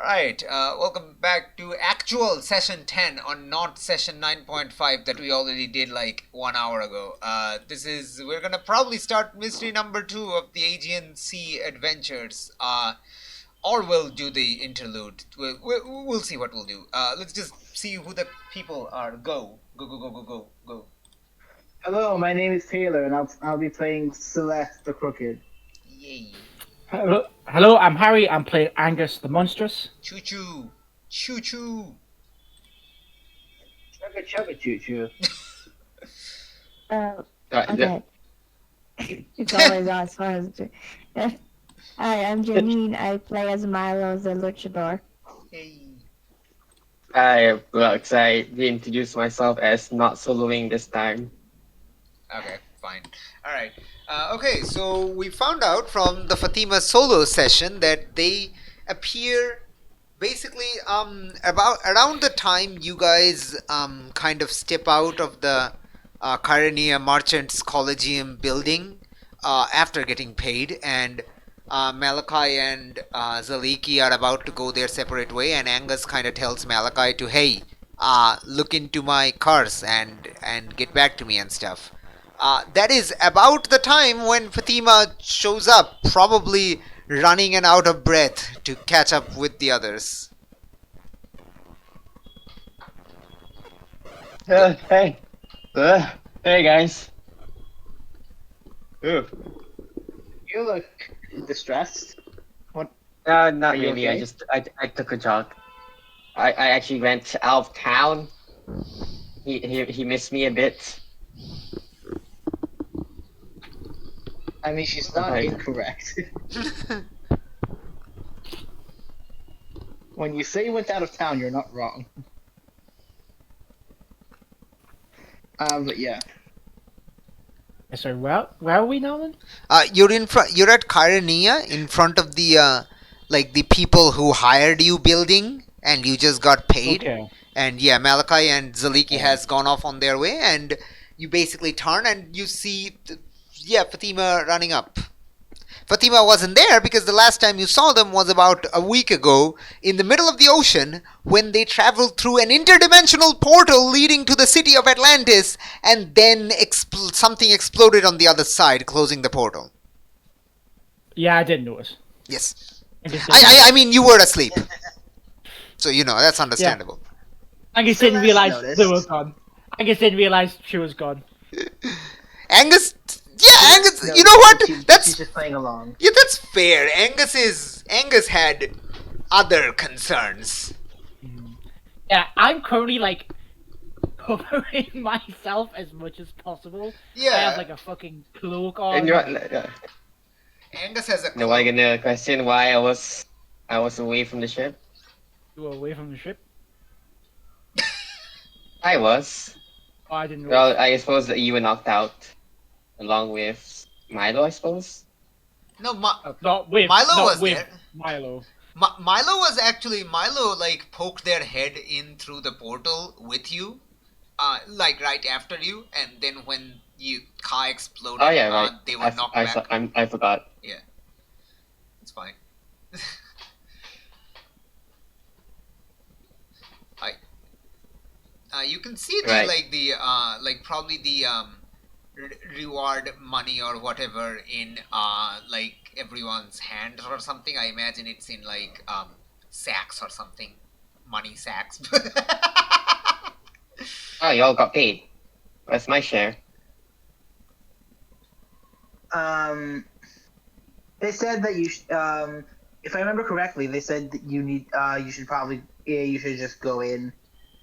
Alright, welcome back to actual session 10 on not session 9.5 that we already did like 1 hour ago. We're gonna probably start mystery number 2 of the Aegean Sea adventures. Or we'll do the interlude. We'll see what we'll do. Let's just see who the people are. Go. Go, go, go, go, go, go. Hello, my name is Taylor, and I'll be playing Celeste the Crooked. Yay. Hello, I'm Harry. I'm playing Angus the Monstrous. Choo choo. Choo choo. Chugga chugga choo choo. Okay. It's always on as far as Hi, I'm Janine. I play as Milo the Luchador. Hey. I reintroduce myself as not soloing this time. Okay, fine. Alright. Okay, so we found out from the Fatima solo session that they appear basically around the time you guys kind of step out of the Kyrenia Merchants Collegium building after getting paid, and Malachi and Zaliki are about to go their separate way, and Angus kind of tells Malachi to, hey, look into my cars and get back to me and stuff. That is about the time when Fatima shows up, probably running and out of breath to catch up with the others. Hey. Hey guys. Ooh. You look distressed. What? Not Are you really. okay? I took a jog. I actually went out of town. He missed me a bit. I mean, she's not Okay. incorrect. When you say you went out of town, you're not wrong. But yeah. Sorry, where are we now then? You're in front. You're at Kyrenia, in front of the the people who hired you building, and you just got paid. Okay. And yeah, Malachi and Zaliki has gone off on their way, and you basically turn and you see, Fatima running up. Fatima wasn't there because the last time you saw them was about a week ago in the middle of the ocean when they traveled through an interdimensional portal leading to the city of Atlantis, and then something exploded on the other side, closing the portal. Yeah, I didn't notice. Yes. Angus I mean, you were asleep. So, that's understandable. didn't Celeste realize noticed. they were gone. Angus didn't realize she was gone. Angus, Angus, No, you know what? She's just playing along. Yeah, that's fair. Angus had other concerns. Yeah, I'm currently covering myself as much as possible. I have Yeah, a fucking cloak on. And you're Angus has a no, I gonna question why I was away from the ship. You were away from the ship. I was. Oh, I didn't notice. Well, I suppose that you were knocked out, along with Milo, I suppose. No, Not with Milo not was with there. Milo. Milo poked their head in through the portal with you, right after you, and then when Ka exploded, Oh yeah, right. they were knocked back. I forgot. Yeah, it's fine. You can see the Right. probably the reward money or whatever in everyone's hand or something. I imagine it's in sacks or something, money sacks. Oh, you all got paid. That's my share. They said that if I remember correctly, they said that you should just go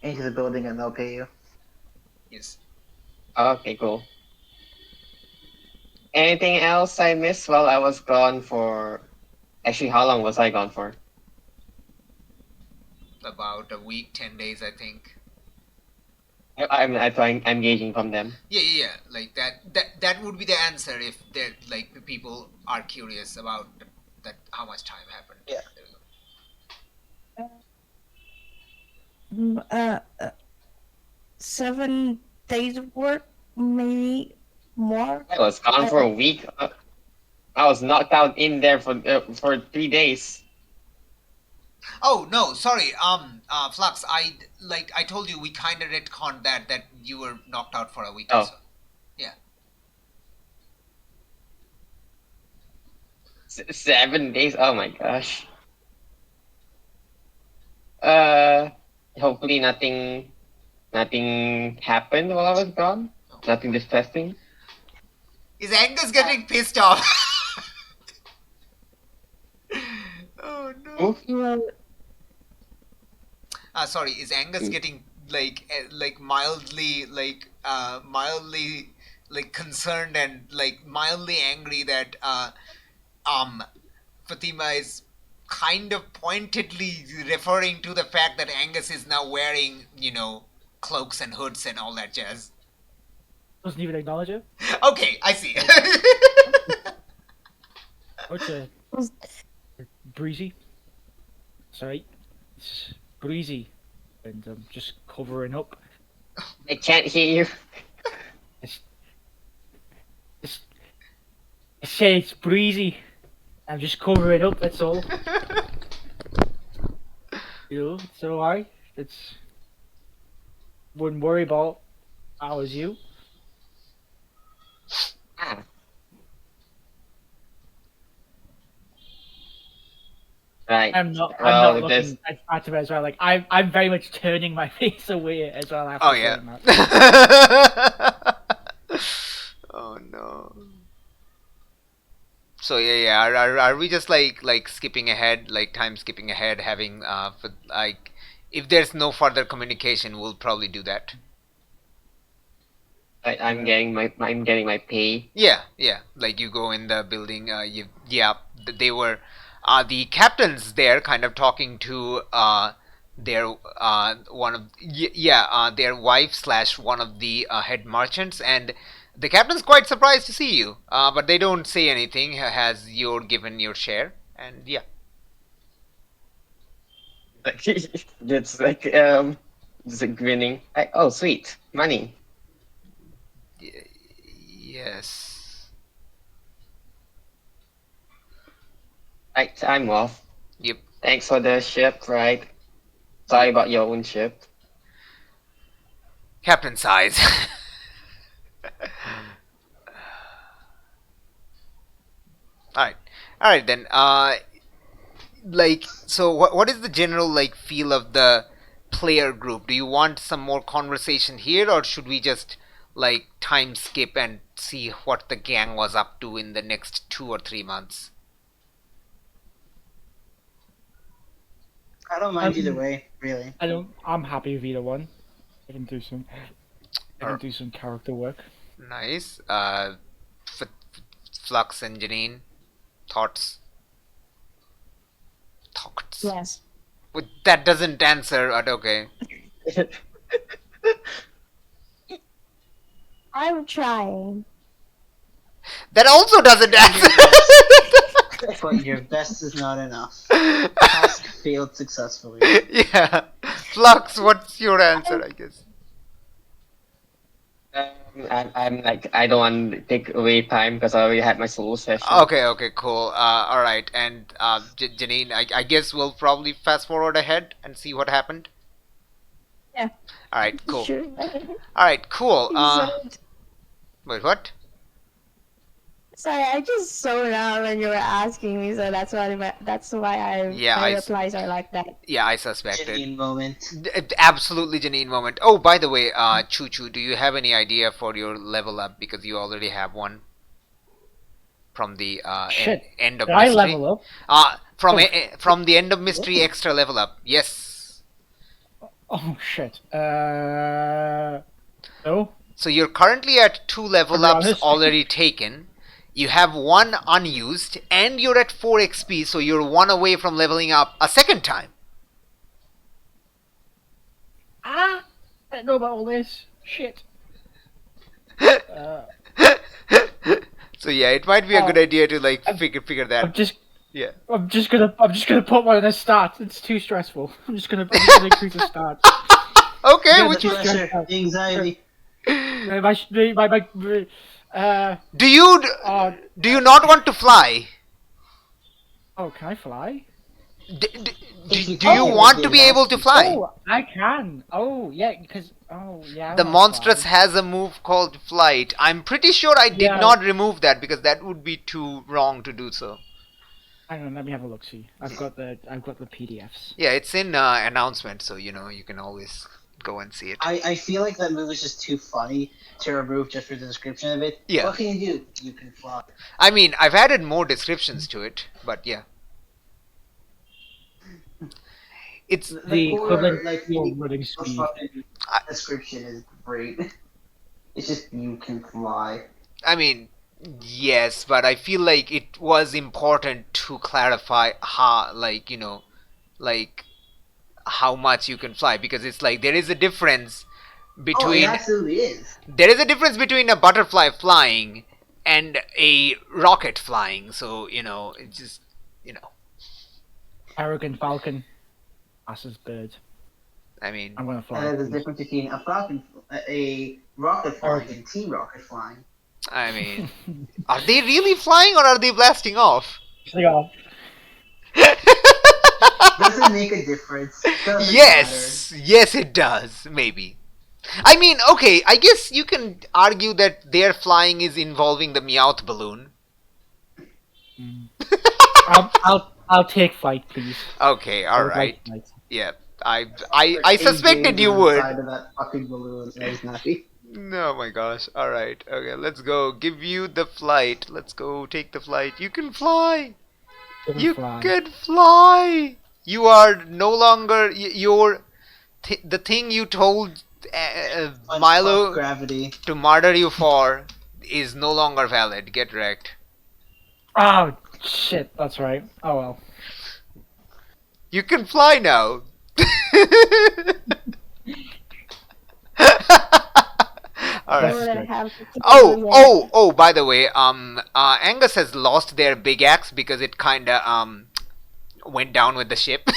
into the building and they'll pay you. Yes. Okay, cool. Anything else I missed while I was gone for? Actually, how long was I gone for? About a week, 10 days, I think. I'm gauging from them. Yeah. That would be the answer if people are curious about that how much time happened. Yeah. There we go. 7 days of work, maybe more. I was gone for a week. I was knocked out in there for 3 days. Oh no, sorry. Flux. I told you we kind of retconned that you were knocked out for a week or Oh. so. Yeah. 7 days. Oh my gosh. Hopefully nothing happened while I was gone. Nothing disgusting. Is Angus getting pissed off? Oh no. Oof. Well, Sorry. Is Angus getting mildly concerned and mildly angry that Fatima is kind of pointedly referring to the fact that Angus is now wearing, cloaks and hoods and all that jazz. Doesn't even acknowledge it. Okay, I see. Okay. Breezy. Sorry. It's breezy. And I'm just covering up. I can't hear you. I say it's breezy. I'm just covering up, that's all. It's alright. Wouldn't worry about I was you. Ah. Right. I'm not Well, looking this- at Fatima as well. Like I'm very much turning my face away as well after Oh saying yeah. that. Oh no. So yeah. Are we just skipping ahead, time skipping ahead, having if there's no further communication, we'll probably do that. I'm getting my pay. Yeah. Like you go in the building. They were the captains there, kind of talking to their one of their wife slash one of the head merchants, and the captain's quite surprised to see you. But they don't say anything. Has you're given your share, and yeah. It's like just like grinning. Oh sweet money. Yes. Right, I'm off. Yep. Thanks for the ship, right? Sorry about your own ship. Captain sighs. All right then. So what is the general feel of the player group? Do you want some more conversation here, or should we just time skip and see what the gang was up to in the next 2 or 3 months? I don't mind either way, really. I'm happy with either one. I can do some character work. Nice. Flux and Janine, thoughts? yes. Well, that doesn't answer, but okay. I'm trying. That also doesn't answer. But your best is not enough. Task failed successfully. Yeah. Flux, what's your answer, I guess? I'm I don't want to take away time because I already had my solo session. Okay, cool. All right, and Janine, I guess we'll probably fast forward ahead and see what happened. Yeah. All right, cool. Sure. All right, cool. So- Wait, what? Sorry, I just zoned out when you were asking me, so that's why my replies are like that. Yeah, I suspected. Janine moment. Absolutely Janine moment. Oh, by the way, Choo Choo, do you have any idea for your level up, because you already have one from the Shit. end of Did I mystery? level up? From the end of mystery extra level up. Yes. Oh shit. No. So you're currently at 2 level To be ups honest. already taken. You have 1 unused, and you're at 4 XP, so you're 1 away from leveling up a second time. I don't know about all this. Shit. So yeah, it might be a good idea to figure that. I'm just Yeah. I'm just gonna put one in a start. It's too stressful. I'm just gonna increase the start. Okay, Yeah, which the is, pressure, the anxiety. do you not want to fly? Oh, can I fly? Do do you want to be able to fly? Oh, I can. Oh, yeah, because I The wanna monstrous fly. has a move called flight. I'm pretty sure I did Yeah. not remove that because that would be too wrong to do so. Hang on, let me have a look. See, I've got the PDFs. Yeah, it's in announcement, so you know you can always go and see it. I feel like that move is just too funny to remove just for the description of it. Yeah. What can you do? You can fly. I mean, I've added more descriptions to it, but yeah. It's The equivalent like, to your the running speed. fucking description is great. It's just you can fly. I mean, yes, but I feel like it was important to clarify how, like, you know, like how much you can fly because it's like there is a difference Oh, it between absolutely is. there is a difference between a butterfly flying and a rocket flying. So you know, it's just you know, Arrogant falcon, asses bird. I mean, I'm gonna fly. There's a difference between a falcon, a rocket flying, and T-rocket flying. I mean, are they really flying or are they blasting off? Yeah. Doesn't make a difference. Doesn't Yes, yes, it does. Maybe. I mean, okay. I guess you can argue that their flying is involving the Meowth balloon. I'll take flight, please. Okay, I all would right. like flight. Yeah, I suspected you would. Inside of that fucking balloon. That is naughty. Oh my gosh. All right. Okay, let's go. Give you the flight. Let's go take the flight. You can fly. Couldn't You fly. can fly. You are no longer your the thing you told Fuck Milo gravity. to murder you for is no longer valid. Get wrecked. Oh shit, that's right. Oh well. You can fly now. All That's right. What I good. have to do Oh, yet. oh, by the way, Angus has lost their big axe because it kinda went down with the ship.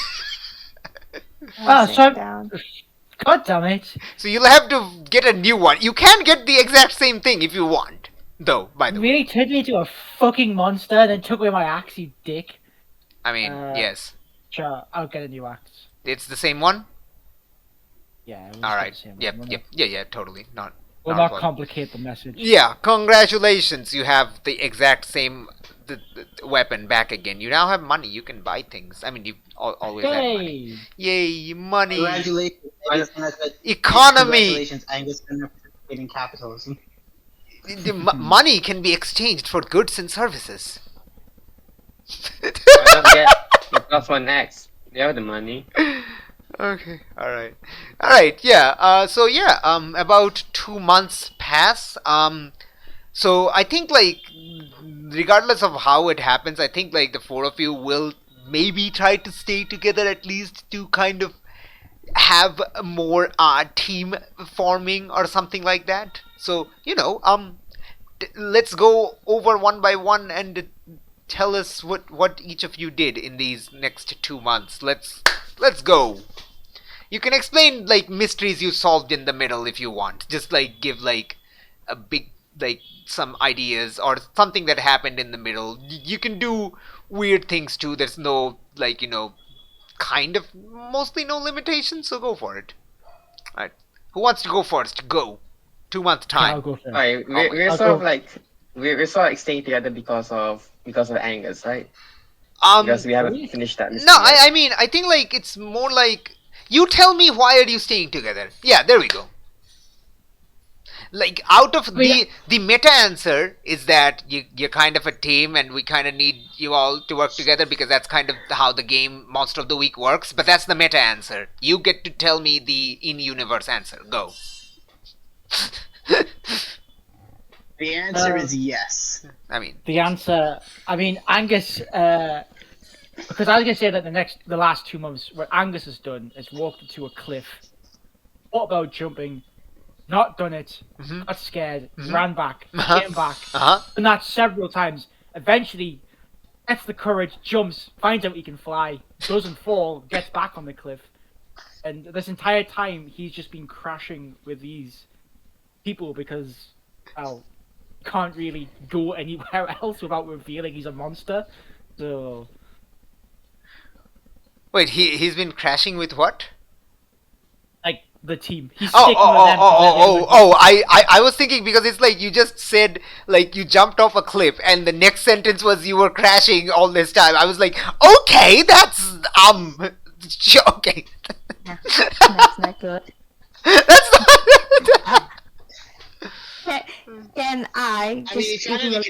I'll so- sit down. God damn it. So you'll have to get a new one. You can get the exact same thing if you want, though. By the You way, really turned me into a fucking monster and then took away my axe, you dick. I mean, uh, yes, Sure, I'll get a new axe. it's the same one. Yeah, we'll just All get right. the same Yep. one. Yep. Yeah. Totally. We'll not a not problem. complicate the message. Yeah. Congratulations. You have the exact same the weapon back again. You now have money. You can buy things. I mean, you've always had money. Yay! Yay, money. Congratulations, Angus. Economy. Congratulations, Angus, on participating in capitalism. The money can be exchanged for goods and services. Why not get the plus one X? You have the money. Okay, alright, yeah, so yeah, about 2 months pass, so I think, like, regardless of how it happens, I think, like, the four of you will maybe try to stay together at least to kind of have more, team forming or something like that, so, you know, let's go over one by one and tell us what each of you did in these next 2 months. Let's go. You can explain like mysteries you solved in the middle if you want. Just like give like a big like some ideas or something that happened in the middle. You can do weird things too. There's no like, you know, kind of mostly no limitations, so go for it. Alright. Who wants to go first? Go. 2 month I'll time. go first. Alright, we're I'll sort of go. like we're sort of like staying together because of Angus, right? Um Because we haven't really? finished that. No, mystery yet. I mean I think like it's more like you tell me why are you staying together. Yeah, there we go. Like out of the meta answer is that you're kind of a team and we kind of need you all to work together because that's kind of how the game Monster of the Week works, but that's the meta answer. You get to tell me the in-universe answer. Go. The answer is yes. I mean, The answer, I mean, Angus, because I was gonna say that the last 2 months, what Angus has done is walked into a cliff, thought about jumping, not done it, Mhm. got scared, Mhm. ran back, Uh-huh. came back, uh-huh. done that several times. Eventually, gets the courage, jumps, finds out he can fly, doesn't fall, gets back on the cliff, and this entire time he's just been crashing with these people because, well, can't really go anywhere else without revealing he's a monster. So Wait, he's been crashing with what? Like the team. He's Oh, sticking oh, with oh, them. oh, oh, oh, oh, I was thinking because it's like you just said like you jumped off a cliff and the next sentence was you were crashing all this time. I was like, okay, that's okay. That's not good. That's not. Can I I mean, he just found out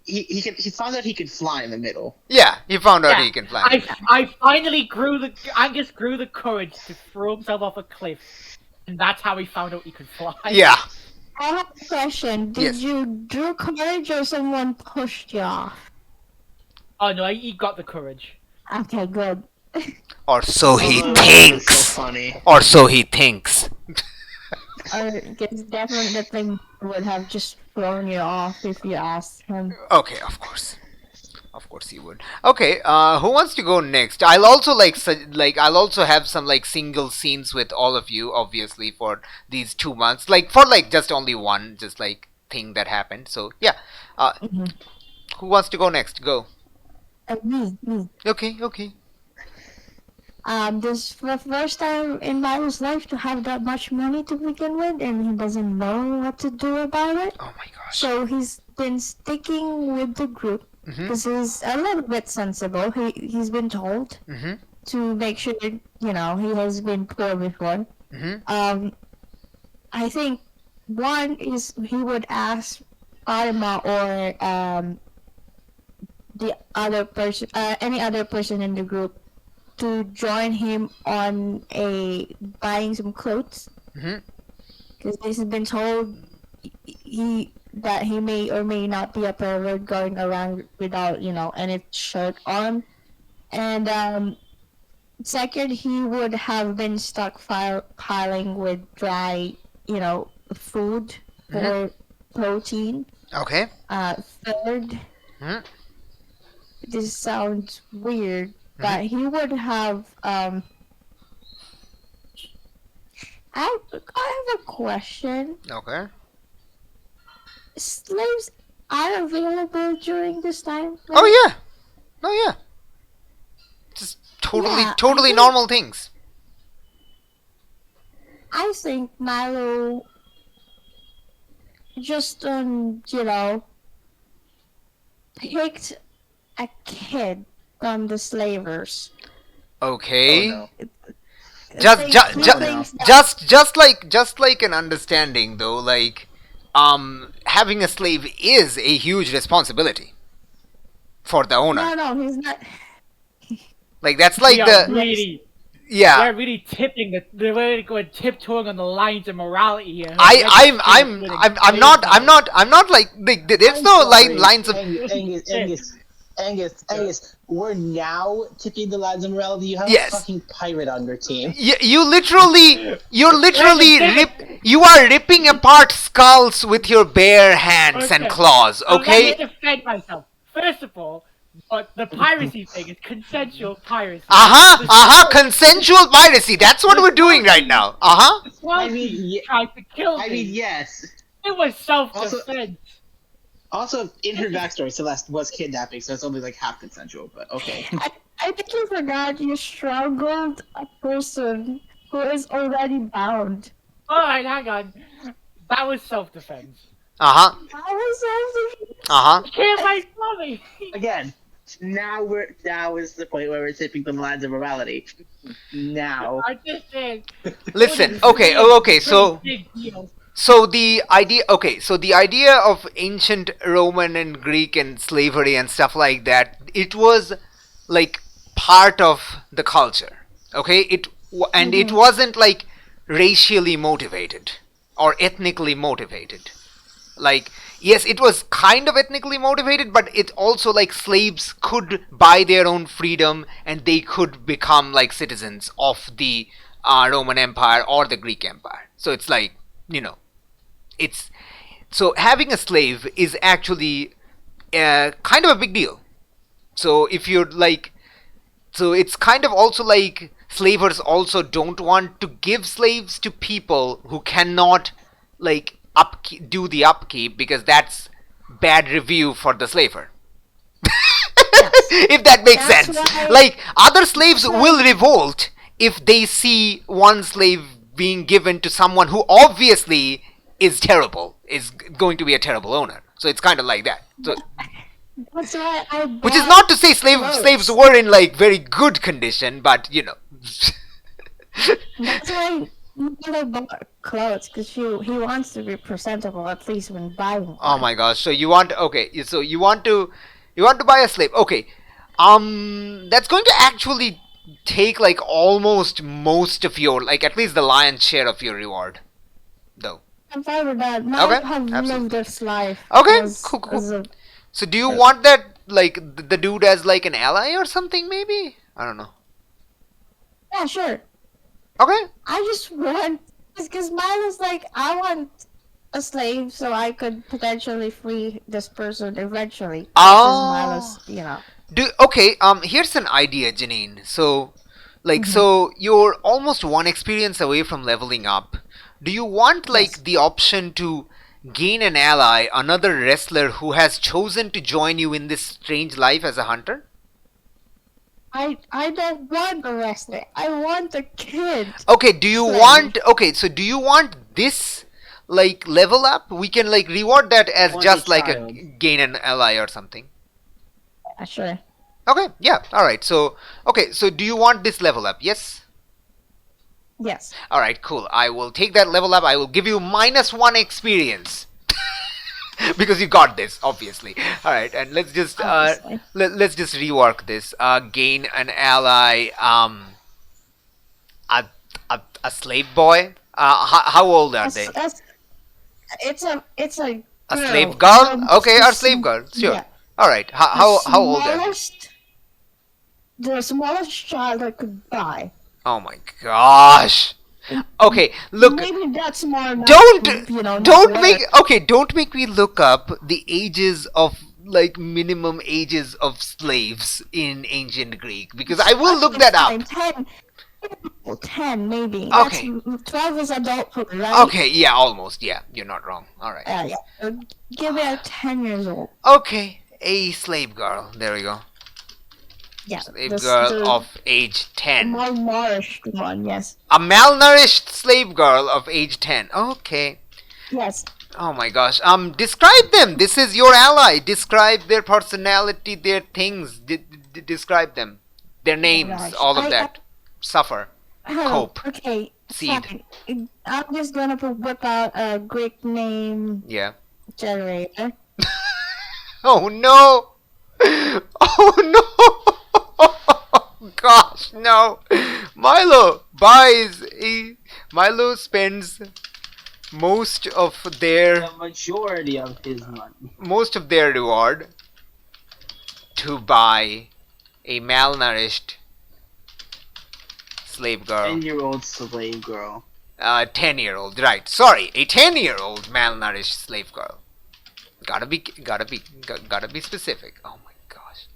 he found out he could fly in the middle. Yeah, he found out Yeah, he can fly. I finally Angus grew the courage to throw himself off a cliff, and that's how he found out he could fly. Yeah. I have a question. Did Yes. you do courage or someone pushed you off? Oh no, he got the courage. Okay, good. Or so he Oh, that is thinks. so funny. Or so he thinks. Because definitely the thing would have just thrown you off if you asked him. Okay, of course. Of course he would. Okay, who wants to go next? I'll also I'll also have some like single scenes with all of you, obviously, for these 2 months. Like for like just only one, just like thing that happened. So yeah. Mhm. Who wants to go next? Go. Me. Okay, okay. This is the first time in Milo's life to have that much money to begin with, and he doesn't know what to do about it. Oh my gosh. So he's been sticking with the group Mhm. because he's a little bit sensible. He's been told Mhm. to make sure he has been poor before. Mhm. I think one is he would ask Arma or the other person, any other person in the group, to join him on buying some clothes, Mhm. because he's been told that he may or may not be a pervert going around without any shirt on. And second, he would have been stockpiling with dry food for protein. Okay. Third, Mhm. this sounds weird, but he would have I have a question. Okay. Slaves are available during this time? Oh yeah. Oh yeah. Just totally, Yeah, I totally think- normal things. I think Milo just picked a kid from the slavers. Okay. Oh, no. Just, Think- ju- he ju- thinks that- just like an understanding though, like having a slave is a huge responsibility for the owner. No, he's not. Like that's like we are the really, yeah. we're really tipping they're really going tiptoeing on the lines of morality here. I'm not like there's no lines of Angus, we're now tipping the lines of morality. You have Yes. a fucking pirate on your team. you're literally you are ripping apart skulls with your bare hands and claws, I'm okay? gonna defend myself. First of all, but the piracy thing is consensual piracy. Consensual piracy, that's what we're doing right now. The I Swazi mean, ye- tried to kill me. I mean, yes. It was self-defense. Also, in her backstory, Celeste was kidnapping, so it's only like half consensual. But okay. I think you forgot you strangled a person who is already bound. Alright, hang on. That was self-defense. Uh-huh. That was Uh-huh. You can't make money. Again, now is the point where we're tipping the lines of morality. Now. I just said. Listen, it was okay, really oh, okay, so big deal. So the idea of ancient Roman and Greek and slavery and stuff like that, it was like part of the culture. Okay? It wasn't like racially motivated or ethnically motivated. Like yes, it was kind of ethnically motivated, but it also like slaves could buy their own freedom and they could become like citizens of the Roman Empire or the Greek Empire. So it's like, it's so having a slave is actually kind of a big deal. So if you're like, so it's kind of also like slavers also don't want to give slaves to people who cannot like do the upkeep because that's bad review for the slaver. If that makes That's sense. why- Like, other slaves that's why- will revolt if they see one slave being given to someone who obviously is terrible, is going to be a terrible owner. So it's kind of like that. So, That's why I which is bought not to say clothes. slaves were in like very good condition, but you know. That's why Milo bought clothes, because he wants to be presentable, at least when buying one. Oh my gosh! So you want So you want to buy a slave? Okay, that's going to actually take like almost most of your, like, at least the lion's share of your reward, though. I'm fine with that. Milo Okay, have absolutely. lived this life. Okay, as, cool. as a- So do you want that, like, the dude as like an ally or something? Maybe, I don't know. yeah, sure. Okay, I just want, because Milo's like, I want a slave so I could potentially free this person eventually. Oh. Milo's, Okay, here's an idea, Janine. So, like, so you're almost one experience away from leveling up. Do you want, like, Yes. the option to gain an ally, another wrestler who has chosen to join you in this strange life as a hunter? I don't want a wrestler. I want a kid. Okay, do you Slave. want, okay, so do you want this, like, level up? We can, like, reward that as Want just a like child. a gain an ally or something. Sure. Okay, yeah, alright, so, okay, so do you want this level up? Yes? Yes. Alright, cool. I will take that level up. I will give you -1 experience. Because you got this, obviously. Alright, and let's just Obviously. let's just rework this. Gain an ally, a slave boy. How old are they? It's a A girl. slave girl? Okay, our It's- slave girl. Sure. yeah. Alright. How old are they? The smallest child I could buy. Oh my gosh. Okay, look. Maybe that's more. enough Don't to, not don't work. make don't make me look up the ages of, like, minimum ages of slaves in ancient Greek, because I will look that up. Fine, 10 maybe. Okay. 12 is adulthood, right? Okay, yeah, almost. Yeah, you're not wrong. All right. Yeah. Give me a 10 years old. Okay, a slave girl. There we go. Yeah. Slave this- girl the of age 10. malnourished one, yes. A malnourished slave girl of age 10. Okay. Yes. Oh my gosh. Describe them. This is your ally. Describe their personality, their things. Describe them. Their names, gosh. all of I- that. Suffer. Cope. Okay. Seed. Fine. I'm just gonna whip out a Greek name Yeah. generator. Oh no. Oh no. Gosh, no. Milo spends most of The majority of his money. reward to buy a malnourished slave girl. 10-year-old slave girl. 10-year-old, right? Sorry, a 10-year-old malnourished slave girl. Gotta be specific. Oh my gosh.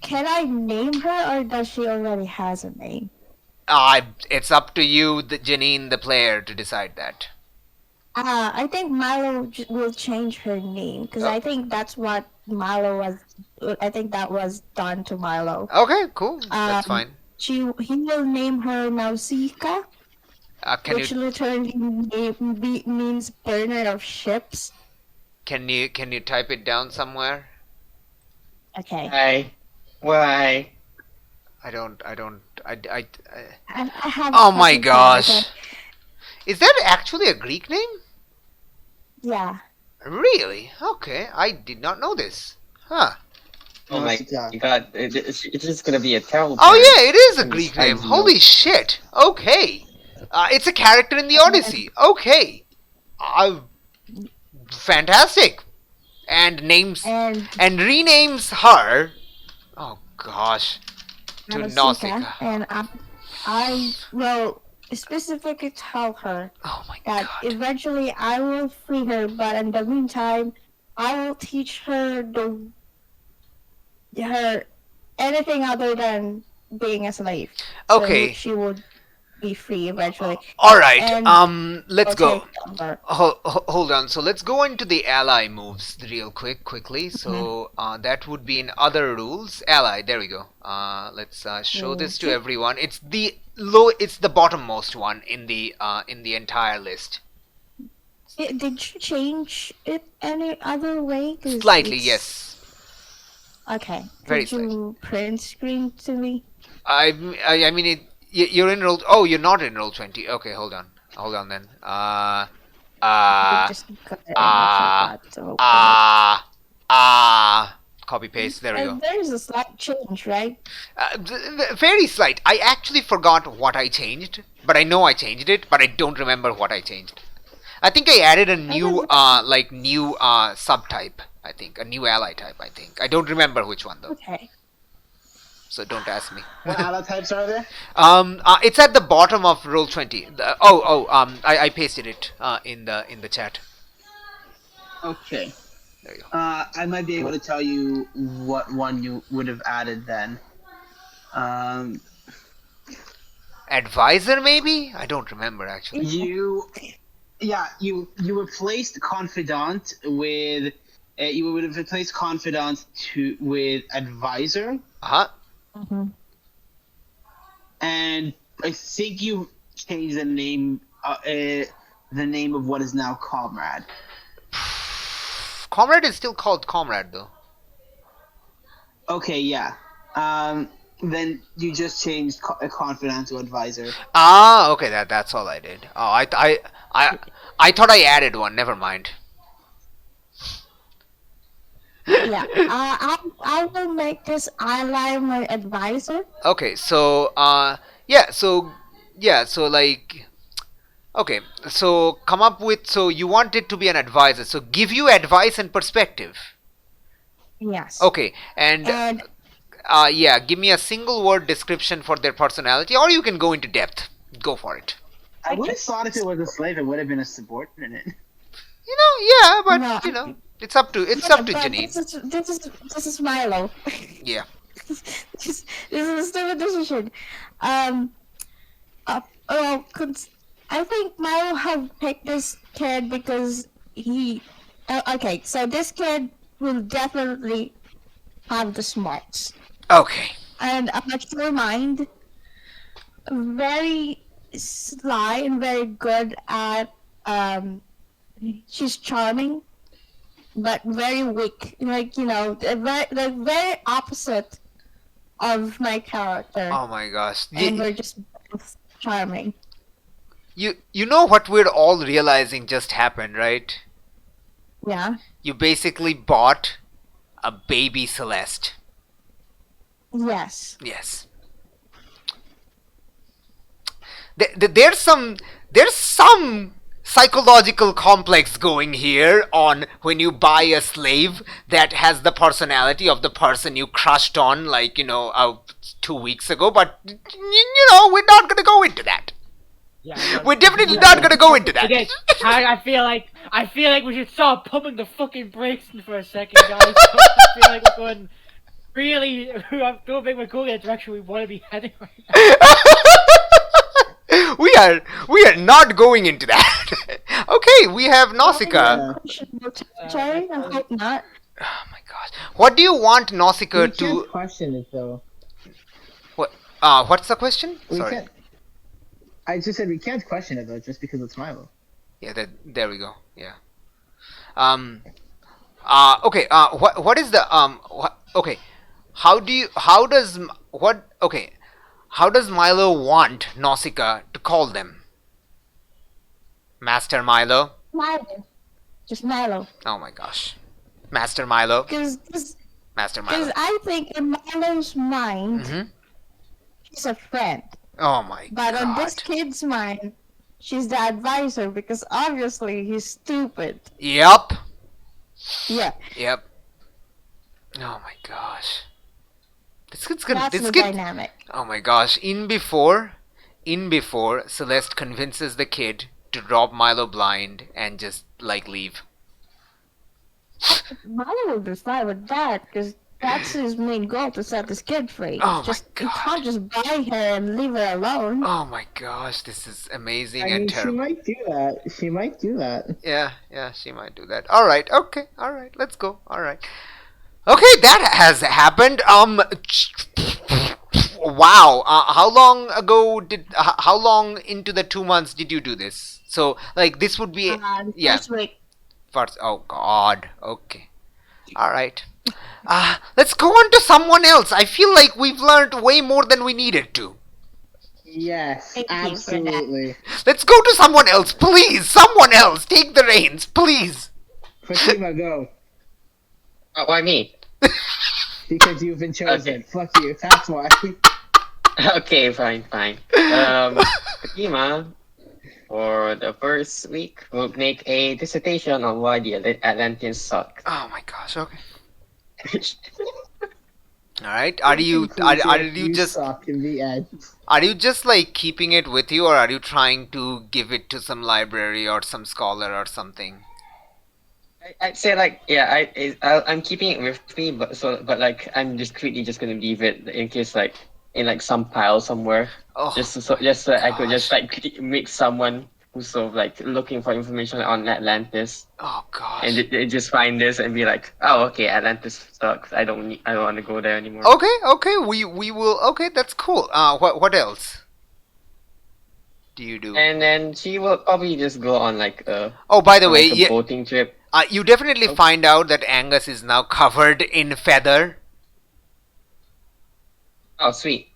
Can I name her, or does she already has a name? It's up to you, Janine, the player, to decide that. I think Milo will change her name, because I think that's what Milo was. I think that was done to Milo. Okay, cool. That's Um, fine. He will name her Nausicaa, Can which you literally means burner of ships. can you type it down somewhere? Okay. Why? I I have. Oh my fucking gosh. okay. Is that actually a Greek name? Yeah. Really? Okay, I did not know this. Huh. Oh my Yeah. god, it's just gonna be a terrible. Oh parent. yeah, it is a I'm Greek just- I name. just Holy know. shit. Okay. It's a character in the Odyssey. Okay. Fantastic. And names And and renames her. Oh gosh. To Nausicaa. And I will specifically tell her Oh my that god. eventually I will free her, but in the meantime, I will teach her her anything other than being a slave. So Okay. she would be free eventually. All right. And Let's we'll go. take over. Hold on. So let's go into the ally moves quickly. So that would be in other rules. Ally. There we go. Let's show this to everyone. It's the bottommost one in the entire list. Did you change it any other way? 'Cause Slightly, it's- yes. Okay. Very Could you print screen to me? I mean, you're in roll. Oh, you're not in roll 20. Okay, hold on then. Just cut it and I forgot to open Copy paste. There we go. There's a slight change, right? Very slight. I actually forgot what I changed, but I know I changed it, but I don't remember what I changed. I think I added a new subtype. I think a new ally type. I think I don't remember which one though. Okay. So don't ask me. What ally types are there? It's at the bottom of roll 20. I pasted it in the chat. Okay. There you go. I might be able to tell you what one you would have added then. Advisor maybe? I don't remember actually. You replaced confidant with you would have replaced confidant with advisor, Mm-hmm. and I think you changed the name of what is now comrade. Comrade is still called comrade though. Okay, yeah. Then you just changed confidant to advisor. Okay, that's all I did. Oh, I thought I added one. Never mind. Yeah. I will make this ally my advisor. Okay, so okay, so come up with, so you want it to be an advisor, so give you advice and perspective. Yes. Okay, and give me a single word description for their personality, or you can go into depth. Go for it. I would have thought if it was a slave, it would have been a subordinate. But No. it's up to Janine. This is Milo. Yeah. this is a stupid decision. I think Milo have picked this kid because he. Okay, so this kid will definitely have the smarts. Okay. And a mature mind, very sly and very good at. She's charming, but very weak. The very opposite of my character. Oh my gosh. And we're just both charming. You know what we're all realizing just happened, right? Yeah. You basically bought a baby Celeste. Yes. Yes. There's some psychological complex going here on when you buy a slave that has the personality of the person you crushed on 2 weeks ago, but we're not gonna go into that. Yeah, We're definitely not gonna go into that. Okay, I feel like we should stop pumping the fucking brakes in for a second, guys. I feel like we're going really. I don't think we're going in the direction we want to be heading right now. We are not going into that. Okay, we have Nausicaa. Sorry, I hope not. Oh my gosh. What do you want Nausicaa We to... can't question it though. What? What's the question? We Sorry. can't. I just said we can't question it though, just because it's Milo. Yeah, there we go. Yeah. Okay. What is the okay. How does Milo want Nausicaa to call them? Master Milo? Milo. Just Milo. Oh my gosh. Master Milo? Because Master Milo. I think in Milo's mind, she's a friend. Oh my But god. on this kid's mind, she's the advisor because obviously he's stupid. Yep. Yeah. Yep. Oh my gosh. This That's gonna the dynamic. Oh my gosh. In before Celeste convinces the kid to drop Milo blind and just leave. Milo will be fine with that because That's his main goal, to set this kid free. Oh my Just you God. can't just buy her and leave her alone. Oh my gosh, this is amazing I and mean, she terrible. might do that. She might do that. Yeah, she might do that. All right, okay, all right, let's go. All right, okay, that has happened. Wow. How long into the 2 months did you do this? So, like, this would be, yeah, First week. first. Oh God. Okay. All right. Let's go on to someone else. I feel like we've learned way more than we needed to. Yes, Thank you for that. absolutely. Let's go to someone else, please. Someone else, take the reins, please. Fatima, go. Why me? Because you've been chosen. Okay. Fuck you. That's why. Okay, fine. Fatima, for the first week, will make a dissertation on why the Atlanteans suck. Oh my gosh. Okay. All right. Are you just suck in the end. are you just like keeping it with you, or are you trying to give it to some library or some scholar or something? I'd say like I'm keeping it with me, but like I'm discreetly just gonna leave it in case like in like some pile somewhere, Oh, just so I could just gosh. like meet someone who's sort of like looking for information on Atlantis, Oh gosh. and they just find this and be like, oh okay, Atlantis sucks. I don't want to go there anymore. Okay. We will. Okay, that's cool. What else do you do? And then she will probably just go on like a Oh, by the way, boating trip. you definitely Oh. find out that Angus is now covered in feather. Oh sweet,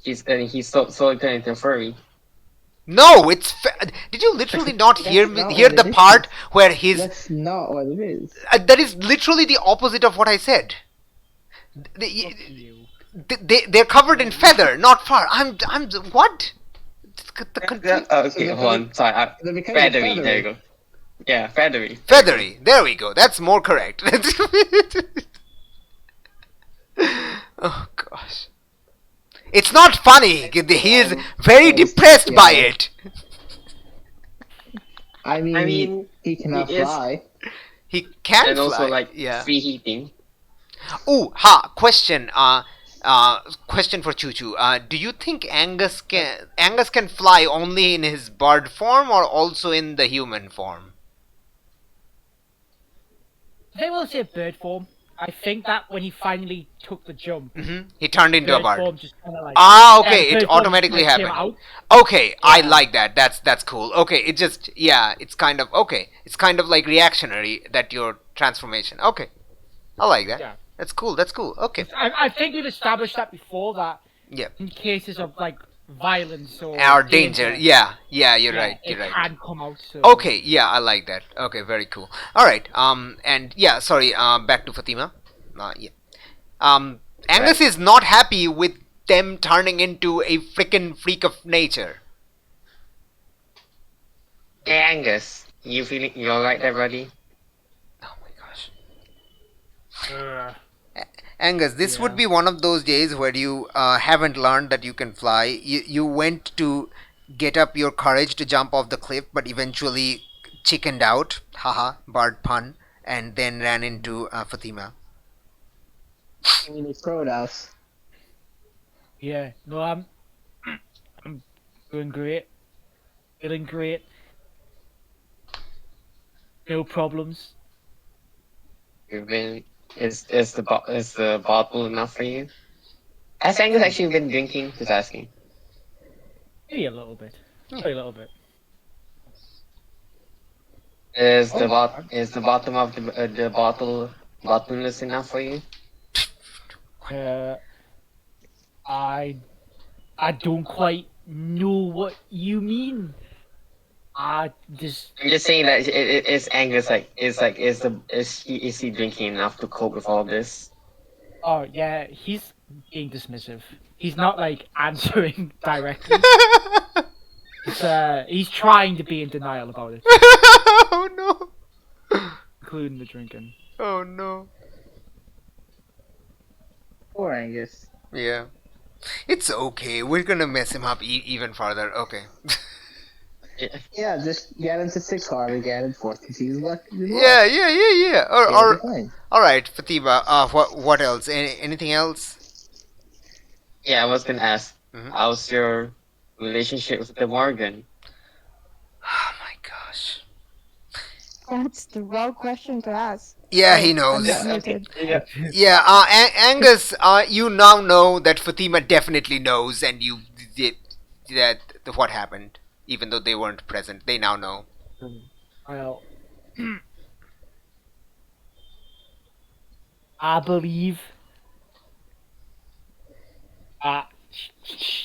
he's so turned into a furry. No, it's. Did you literally not hear That's not hear what the it part is. where his? That's not what it is. That is literally the opposite of what I said. They, Fuck you. they're covered in feather, not fur. I'm what? Okay, hold on. Sorry, They're because feathery. of There you go. Yeah, feathery. Feathery. There we go. That's more correct. Oh gosh. It's not funny. He is very depressed by it. I mean, he cannot he is- fly. He can And fly. also like yeah. free heating. Oh, question. Question for Choo Choo. Do you think Angus can fly only in his bird form or also in the human form? I think we'll say bird form. I think that when he finally took the jump, He turned into a bird bird. form just kind of like Okay. bird It form automatically just, like, came happened. out. Okay, I like that. That's cool. Okay, it's kind of okay. It's kind of like reactionary that your transformation. Okay, I like that. Yeah. That's cool. Okay. I think we've established that before, that Yeah. in cases of like violence or Our danger. Yeah. You're right. it can come out. So. Okay, yeah, I like that. Okay, very cool. All right. And yeah, sorry. Back to Fatima. Yeah. Angus is not happy with them turning into a freaking freak of nature. Hey Angus, you alright there, buddy? Oh my gosh. Ugh. Angus, this Yeah. would be one of those days where you haven't learned that you can fly. You went to get up your courage to jump off the cliff, but eventually chickened out. Haha, bird pun. And then ran into Fatima. I mean, it's Roadhouse. Yeah. No, I'm doing great. Feeling great. No problems. You've been is the bottle enough for you? Has Angus actually been drinking? Just asking. Maybe a little bit. Maybe a little bit. Is the bottom of the bottle bottomless enough for you? I don't quite know what you mean. I just I'm just saying that is Angus is he drinking enough to cope with all this? oh yeah, he's being dismissive. He's not like answering directly. He's trying to be in denial about it, Oh no. including the drinking. Oh no. Poor Angus. Yeah. It's okay. We're gonna mess him up even further. Okay. Yeah, just get into 6 hard again and force to see his luck. Yeah, yeah, yeah, yeah. It'll be fine. All right, Fatima. What else? Anything else? Yeah, I was gonna ask, Mhm. how's your relationship with the Morgan? Oh my gosh. That's the wrong question to ask. Yeah, he Oh, I'm knows. not muted. Yeah. Yeah, Angus, you now know that Fatima definitely knows, and you did that what happened, even though they weren't present. They now know. Well, I believe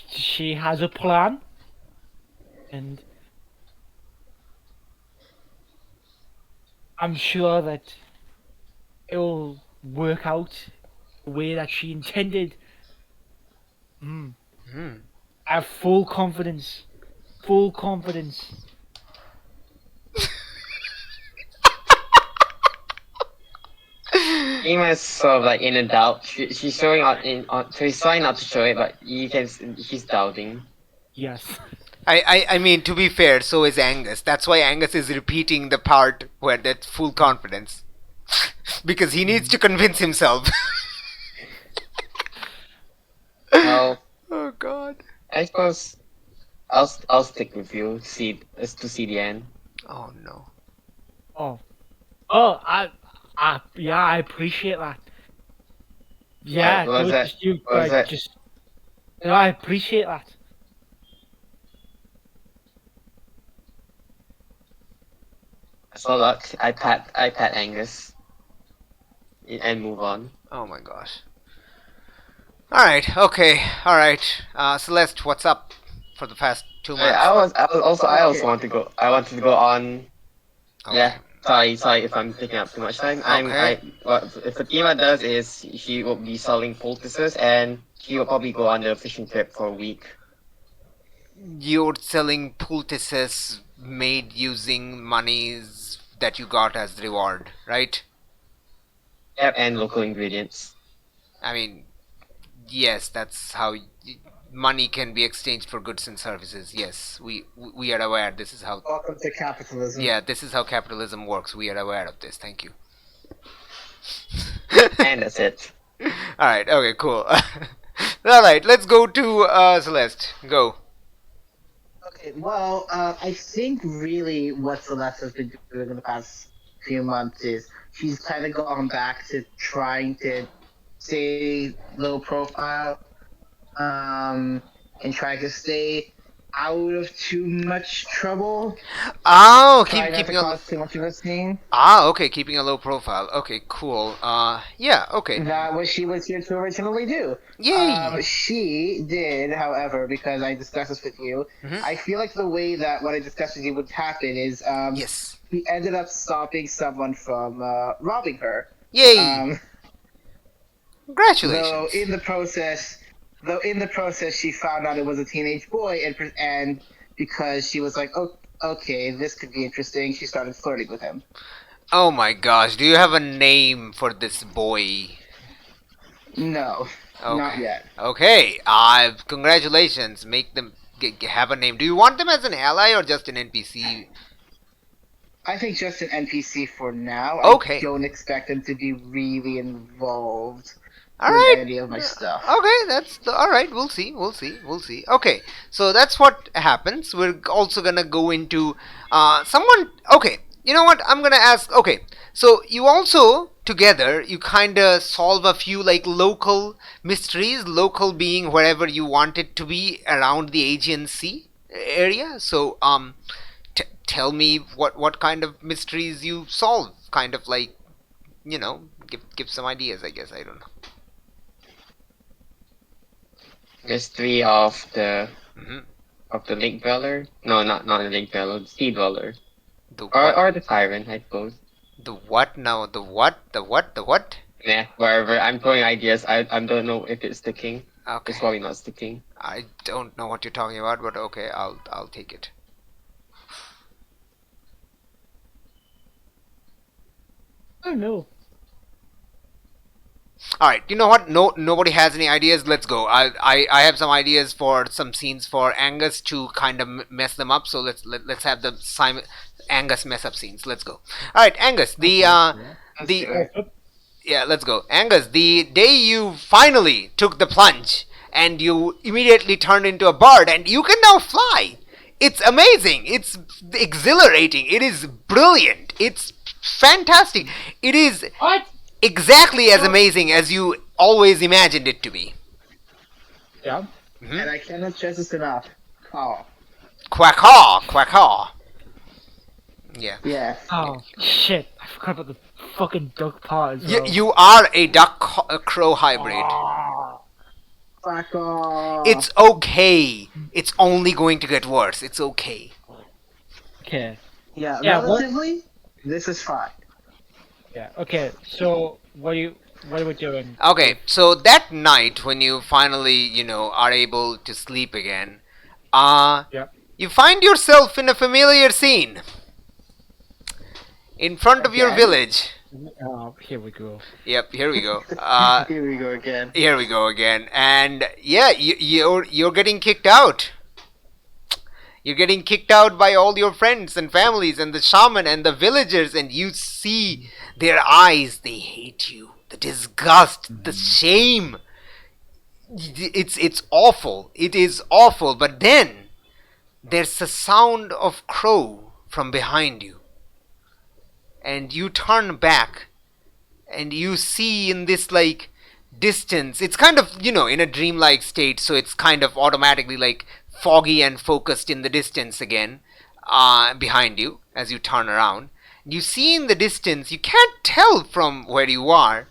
she has a plan, and I'm sure that it will work out the way that she intended. Mm. Hmm. I have full confidence. Full confidence. Fatima is sort of like in a doubt. She's showing out so he's trying not to show it, but he's doubting. Yes. I mean, to be fair, so is Angus. That's why Angus is repeating the part where that's full confidence. Because he needs to convince himself. Well, Oh god. I suppose I'll stick with you. To see the end. Oh no. Oh. Oh, yeah, I appreciate that. Yeah, What was that? just you, What was that? just, I appreciate that. So luck. I pat Angus and move on. Oh my gosh. Alright, okay, alright. Celeste, what's up for the past 2 months? I also want to go. I wanted to go on. Okay. Yeah. Sorry if I'm taking up too much time. Okay. What Fatima does is she will be selling poultices and she will probably go on the fishing trip for a week. You're selling poultices made using monies that you got as reward, right? Yep, and local ingredients. I mean, yes, that's how money can be exchanged for goods and services. Yes, we are aware. This is how. Welcome to capitalism. Yeah, this is how capitalism works. We are aware of this. Thank you. And that's it. All right. Okay. Cool. All right. Let's go to Celeste. Go. Okay, well, I think really what Celeste has been doing in the past few months is she's kind of gone back to trying to stay low profile, and trying to stay out of too much trouble. Oh, Try not to keeping a. cause too much of a scene. Okay, keeping a low profile. Okay, cool. Yeah. Okay. That what she was here to originally do. Yay. She did, however, because I discussed this with you, Mhm. I feel like the way that what I discussed with you would happen is Yes. he ended up stopping someone from robbing her. Yay. Congratulations. Though in the process, she found out it was a teenage boy, and because she was like, oh, okay, this could be interesting, she started flirting with him. Oh my gosh, do you have a name for this boy? No, Okay. not yet. Okay, congratulations. Make them have a name. Do you want them as an ally or just an NPC? I think just an NPC for now. Okay. I don't expect him to be really involved All with right. any of my stuff. Okay, all right. We'll see. We'll see. We'll see. Okay, so that's what happens. We're also gonna go into someone. Okay, you know what? I'm gonna ask. Okay, so you also together you kind of solve a few like local mysteries. Local being wherever you want it to be around the Aegean Sea area. So tell me what kind of mysteries you solve. Kind of like give some ideas. I guess I don't know. Mystery of the Mm-hmm. lake dweller. No, not the lake dweller. The sea dweller. The what? Or the tyrant, I suppose. The what now? The what? The what? The what? Yeah, wherever. I'm throwing ideas. I don't know if it's the king. Okay. It's probably not the king. I don't know what you're talking about, but okay, I'll take it. I don't know. All right. You know what? No, nobody has any ideas. Let's go. I have some ideas for some scenes for Angus to kind of mess them up. So let's have the Angus mess up scenes. Let's go. All right, Angus. Let's The do it. yeah, let's go. Angus, the day you finally took the plunge and you immediately turned into a bird and you can now fly. It's amazing. It's exhilarating. It is brilliant. It's fantastic. It is What? exactly as amazing as you always imagined it to be. Yeah. And I cannot stress this enough. Oh, Quack-haw, quack-haw. Yeah. yes. Oh shit! I forgot about the fucking duck paw as You, well. you are a duck-crow hybrid. Fuck off. It's okay. It's only going to get worse. It's okay. Okay. Yeah, Yeah, what- relatively, this is fine. Yeah. Okay. So what are we doing? Okay, so that night when you finally, are able to sleep again, Yep. you find yourself in a familiar scene. In front of your Again? village. Oh, here we go. Yep, here we go. Here we go again. Here we go again. And yeah, you're getting kicked out. You're getting kicked out by all your friends and families and the shaman and the villagers, and you see their eyes. They hate you. The disgust, the shame. It's awful. It is awful. But then there's a sound of crow from behind you. And you turn back and you see in this distance, it's kind of in a dreamlike state, so it's kind of automatically foggy and focused in the distance again, behind you as you turn around. You see in the distance, you can't tell from where you are,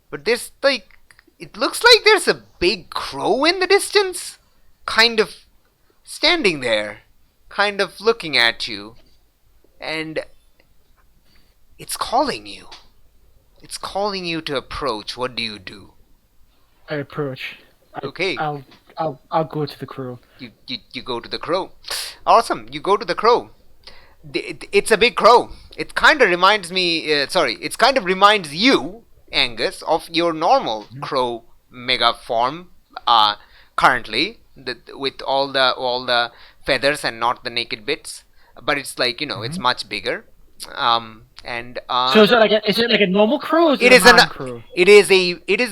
but there's it looks like there's a big crow in the distance, kind of standing there, kind of looking at you, and it's calling you. It's calling you to approach. What do you do? I approach. Okay. I'll go to the crew. You go to the crow. Awesome. You go to the crow. It's a big crow. It kind of reminds me. It kind of reminds you, Angus, of your normal crow mega form. Currently, with all the feathers and not the naked bits. But it's it's much bigger. So is it like a normal crow or is it, It is a man crow? It is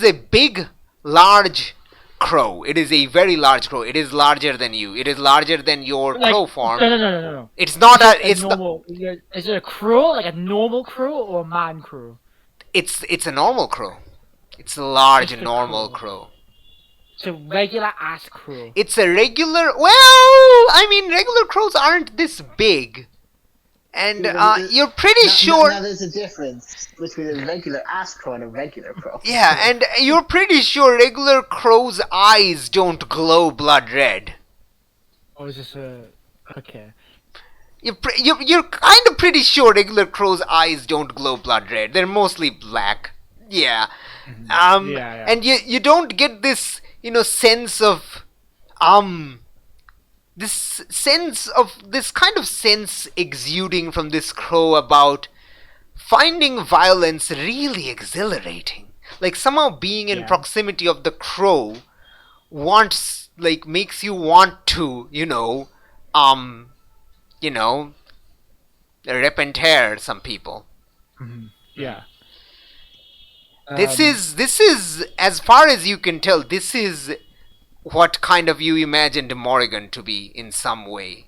a big, large crow. It is a very large crow. It is larger than you. It is larger than your crow form. No. It's not a. Is it a crow, like a normal crow, or a man crow? It's a normal crow. It's a large Just a normal crow. crow. It's a regular ass crow. It's a regular. Well, I mean, regular crows aren't this big. And you're pretty sure. Now there's a difference between a regular ass crow and a regular crow. Yeah, and you're pretty sure regular crows' eyes don't glow blood red. Or is this a... Okay. You're kind of pretty sure regular crows' eyes don't glow blood red. They're mostly black. Yeah. Yeah. And you don't get this sense of this kind of sense exuding from this crow about finding violence really exhilarating. Like somehow being in proximity of the crow makes you want to, rip and tear some people. Yeah. This is as far as you can tell, this is what kind of you imagined Morrigan to be in some way.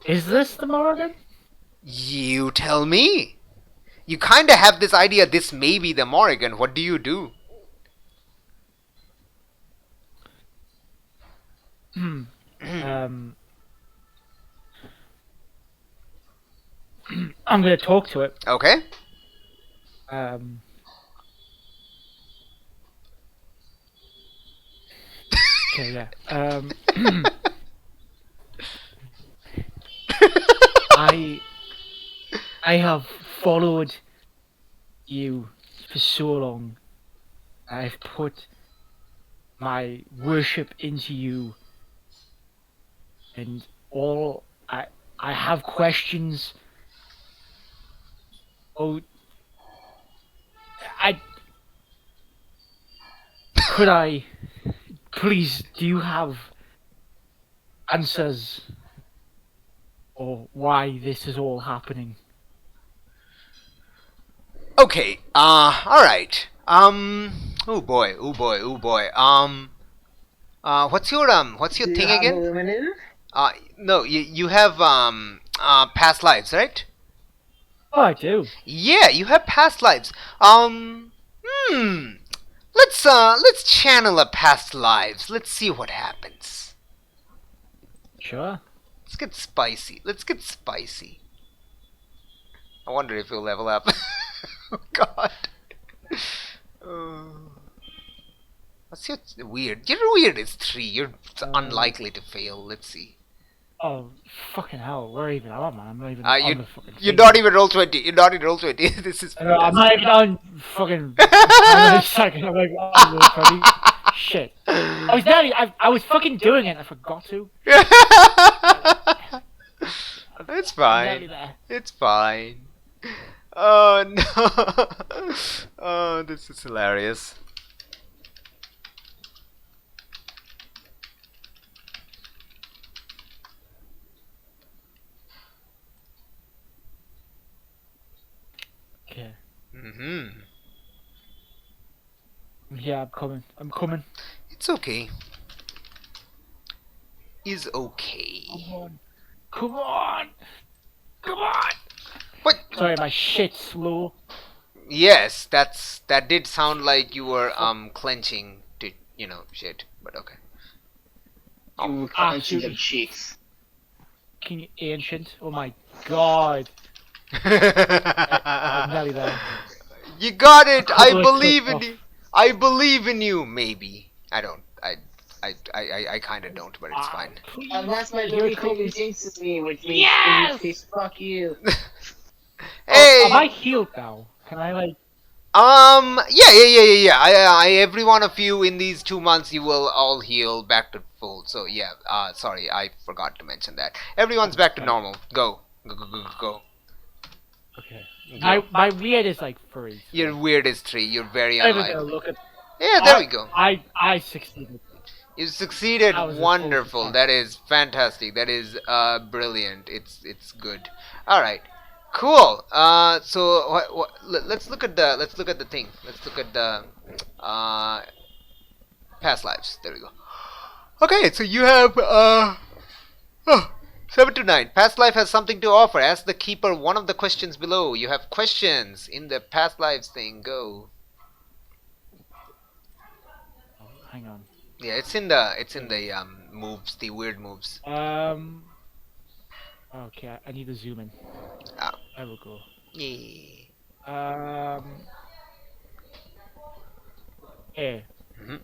Is this the Morrigan? You tell me. You kind of have this idea this may be the Morrigan. What do you do? I'm gonna talk to it. Okay. Okay, yeah. I have followed you for so long. I've put my worship into you, and I have questions. Oh, Could I, please, do you have answers or why this is all happening? Okay. All right. Oh boy. Oh boy. Oh boy. What's your Do you thing have again? Illuminated? No. You have past lives, right? Oh, I do. Yeah, you have past lives. Hmm. Let's channel a past lives. Let's see what happens. Sure. Let's get spicy. Let's get spicy. I wonder if you'll level up. Oh God. What's your weird? Your weird is 3. You're unlikely to fail. Let's see. Oh, fucking hell. Where even am I, man? I'm not even You on the fucking you're thing. not even roll 20. You're not even roll 20. This is. I'm not even on fucking. I'm second. I'm like, oh, roll 20. Shit. I was nearly. I was fucking doing it. I forgot to. It's I'm nearly fine. there. It's fine. Oh no. Oh, this is hilarious. Okay. Mm-hmm. Yeah, I'm coming. I'm coming. It's okay. Is okay. Come on. Come on. Come on. What? Sorry, my shit's slow. Yes, that did sound like you were clenching to shit, but okay. You were clenching your cheeks. King Ancient. Oh my god. I'm nearly there. You got it. I Couple of believe clips in off. you. I believe in you. Maybe I don't. I kind of don't, but it's fine. Please. Unless my Here baby it comes. Kobe jinxes me, which means Yes! in which case, fuck you. Hey. Am I healed now? Can I like? Yeah. Every one of you in these 2 months, you will all heal back to full. So yeah. Sorry, I forgot to mention that. Everyone's back to normal. Go. Go. Okay. My weird is like furry. Your weird is 3. You're very I'm even gonna unlikely. look at. Yeah, there we go. I succeeded. You succeeded. That was a Wonderful. full That is fantastic. That is brilliant. It's good. All right. Cool. So let's look at the thing. Let's look at the past lives. There we go. Okay, so you have 7 to 9. Past life has something to offer. Ask the keeper one of the questions below. You have questions in the past lives thing. Go. Oh, hang on. Yeah, it's in the moves, the weird moves. Okay, I need to zoom in. Oh. There we go. Yeah. Here. Mhm.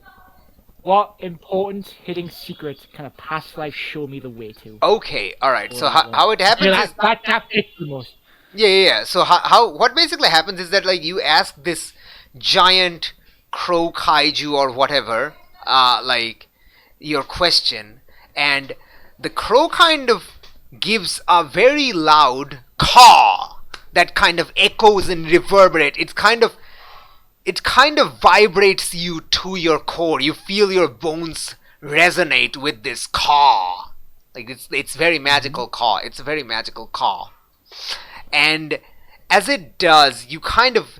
What important hidden secret can a past life show me the way to? Okay, all right. So how it happens is that fits the most. yeah. So how what basically happens is that like you ask this giant crow kaiju or whatever like your question, and the crow kind of gives a very loud caw that kind of echoes and reverberates. It kind of vibrates you to your core. You feel your bones resonate with this caw. Like it's very magical caw. It's a very magical caw. And as it does, you kind of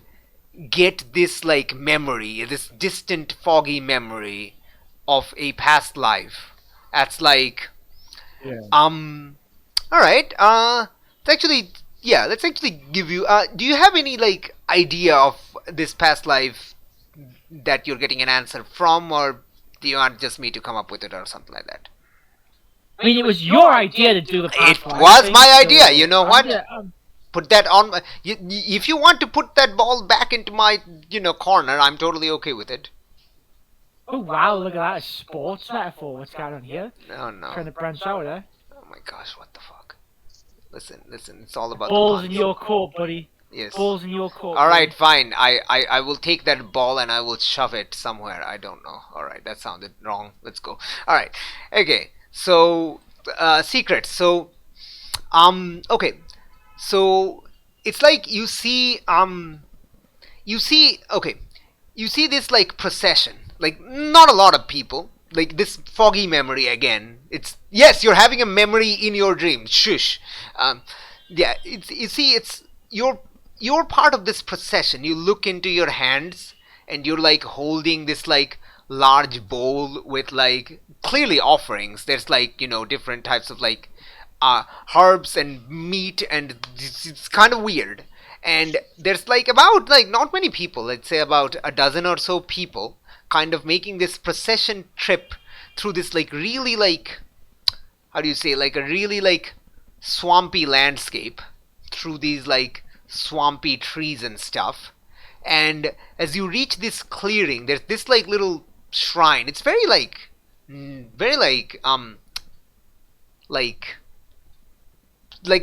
get this like memory, this distant foggy memory of a past life. That's like Yeah. all right. Let's actually give you do you have any like idea of this past life that you're getting an answer from, or do you want just me to come up with it or something like that? I mean, it was your idea to do the past It life was thing, my so idea. You know what? I'm- Put that on my, if you want to put that ball back into my corner, I'm totally okay with it. Oh wow, look at that, a sports metaphor. What's going on here? No. Trying to branch out, eh? Oh my gosh, what the fuck? Listen, it's all about Balls the in puns. your court, buddy. Yes. Balls in your court. All right, buddy. fine. I will take that ball and I will shove it somewhere. I don't know. All right, that sounded wrong. Let's go. All right. Okay. So, secrets. So, okay. So it's like you see this like procession. like not a lot of people. Like this foggy memory again. It's yes, you're having a memory in your dreams. Shush. Um, yeah, it's you see, it's you're part of this procession. You look into your hands and you're like holding this like large bowl with like clearly offerings. There's like different types of like herbs and meat, and it's kind of weird. And there's like about like not many people, let's say about a dozen or so people, kind of making this procession trip through this like really like how do you say, like a really like swampy landscape, through these like swampy trees and stuff. And as you reach this clearing, there's this like little shrine. It's very like very like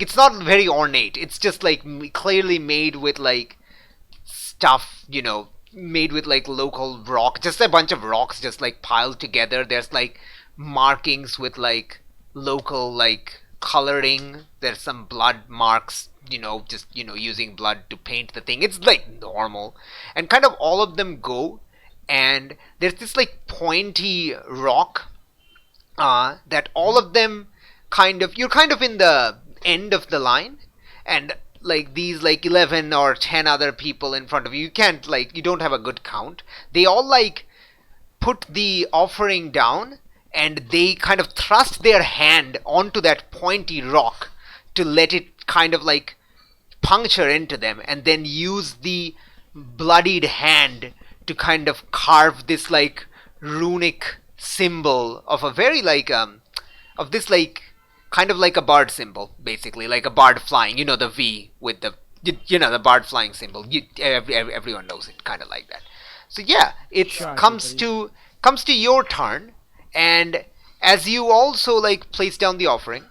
it's not very ornate. It's just like clearly made with like stuff, made with like local rock, just a bunch of rocks just like piled together. There's like markings with like local like coloring. There's some blood marks, just using blood to paint the thing. It's like normal, and kind of all of them go, and there's this like pointy rock that all of them you're kind of in the end of the line, and like these like 11 or 10 other people in front of you, you don't have a good count. They all like put the offering down, and they kind of thrust their hand onto that pointy rock to let it kind of like puncture into them, and then use the bloodied hand to kind of carve this like runic symbol of a very like of this like kind of like a bard symbol, basically like a bard flying, the V with the the bard flying symbol. Everyone knows it, kind of like that. So yeah, it comes to your turn, and as you also like place down the offering,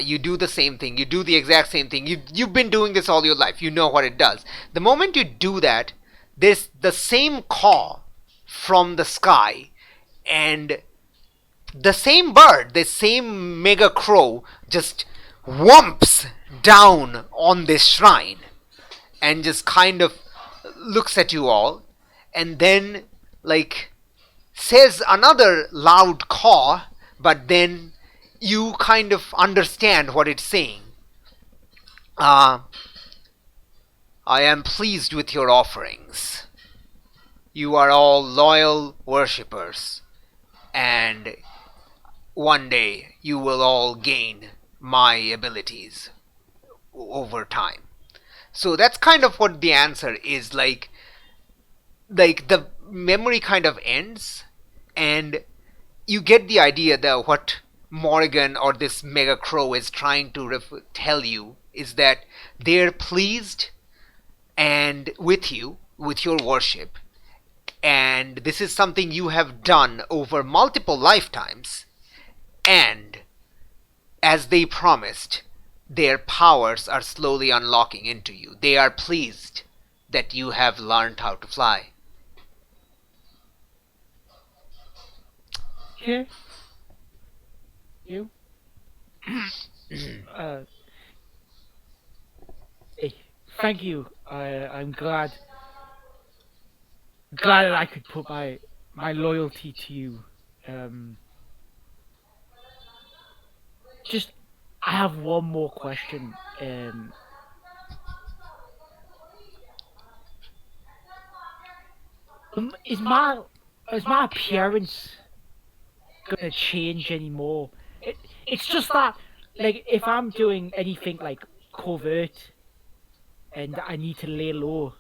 you do the same thing. You do the exact same thing. You've been doing this all your life. You know what it does. The moment you do that, there's the same call from the sky, and the same bird, the same mega crow, just whomps down on this shrine and just kind of looks at you all, and then like says another loud caw, but then you kind of understand what it's saying. I am pleased with your offerings. You are all loyal worshippers, and one day you will all gain my abilities over time. So that's kind of what the answer is. Like the memory kind of ends, and you get the idea that what Morrigan or this Mega Crow is trying to tell you is that they're pleased and with you, with your worship, and this is something you have done over multiple lifetimes, and as they promised, their powers are slowly unlocking into you. They are pleased that you have learned how to fly. Okay. You? Hey, thank you. I'm glad that I could put my loyalty to you. Just, I have one more question. Is my appearance gonna change anymore? It's just that, like, if I'm doing anything like covert and I need to lay low,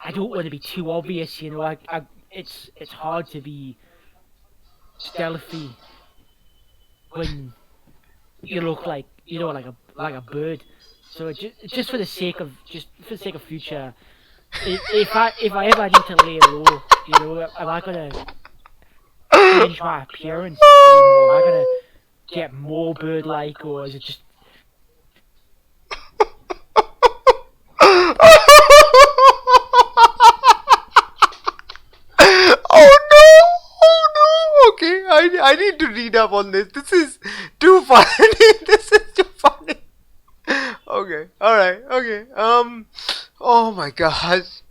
I don't want to be too obvious, it's hard to be stealthy when you look like like a bird. So just for the sake of future, if I ever need to lay low, am I gonna change my appearance anymore? Am I gonna get more bird-like, or is it just? Oh no! Okay, I need to read up on this. This is too funny. This is too funny. Okay, alright, okay. Oh my gosh.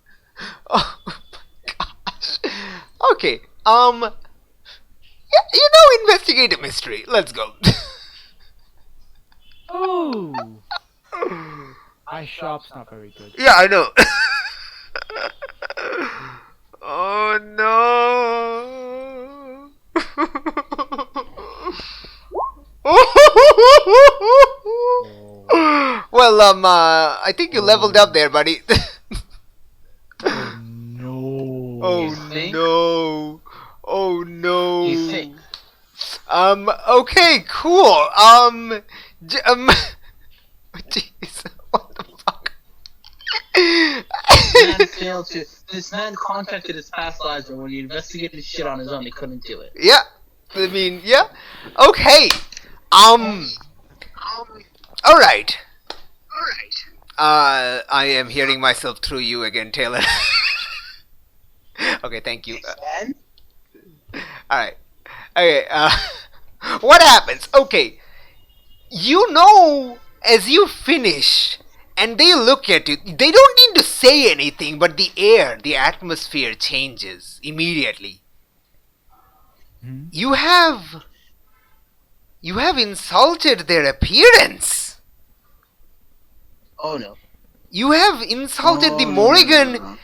Oh my gosh. Okay, Investigate a mystery. Let's go. Oh, my shop's not very good. Yeah, I know. Oh no. Well, I think you leveled up there, buddy. No. Oh think? no. Oh no. You think? Okay, cool. Jeez, what the fuck? Man failed to. This man contacted his past lives, and when he investigated shit on his own, he couldn't do it. Yeah, I mean, yeah. Okay. All right. I am hearing myself through you again, Taylor. Okay, thank you. And All right. Okay. What happens? Okay. As you finish, and they look at you, they don't need to say anything, but the atmosphere changes immediately. Hmm? You have insulted their appearance. Oh no. You have insulted the Oh, Morrigan. no.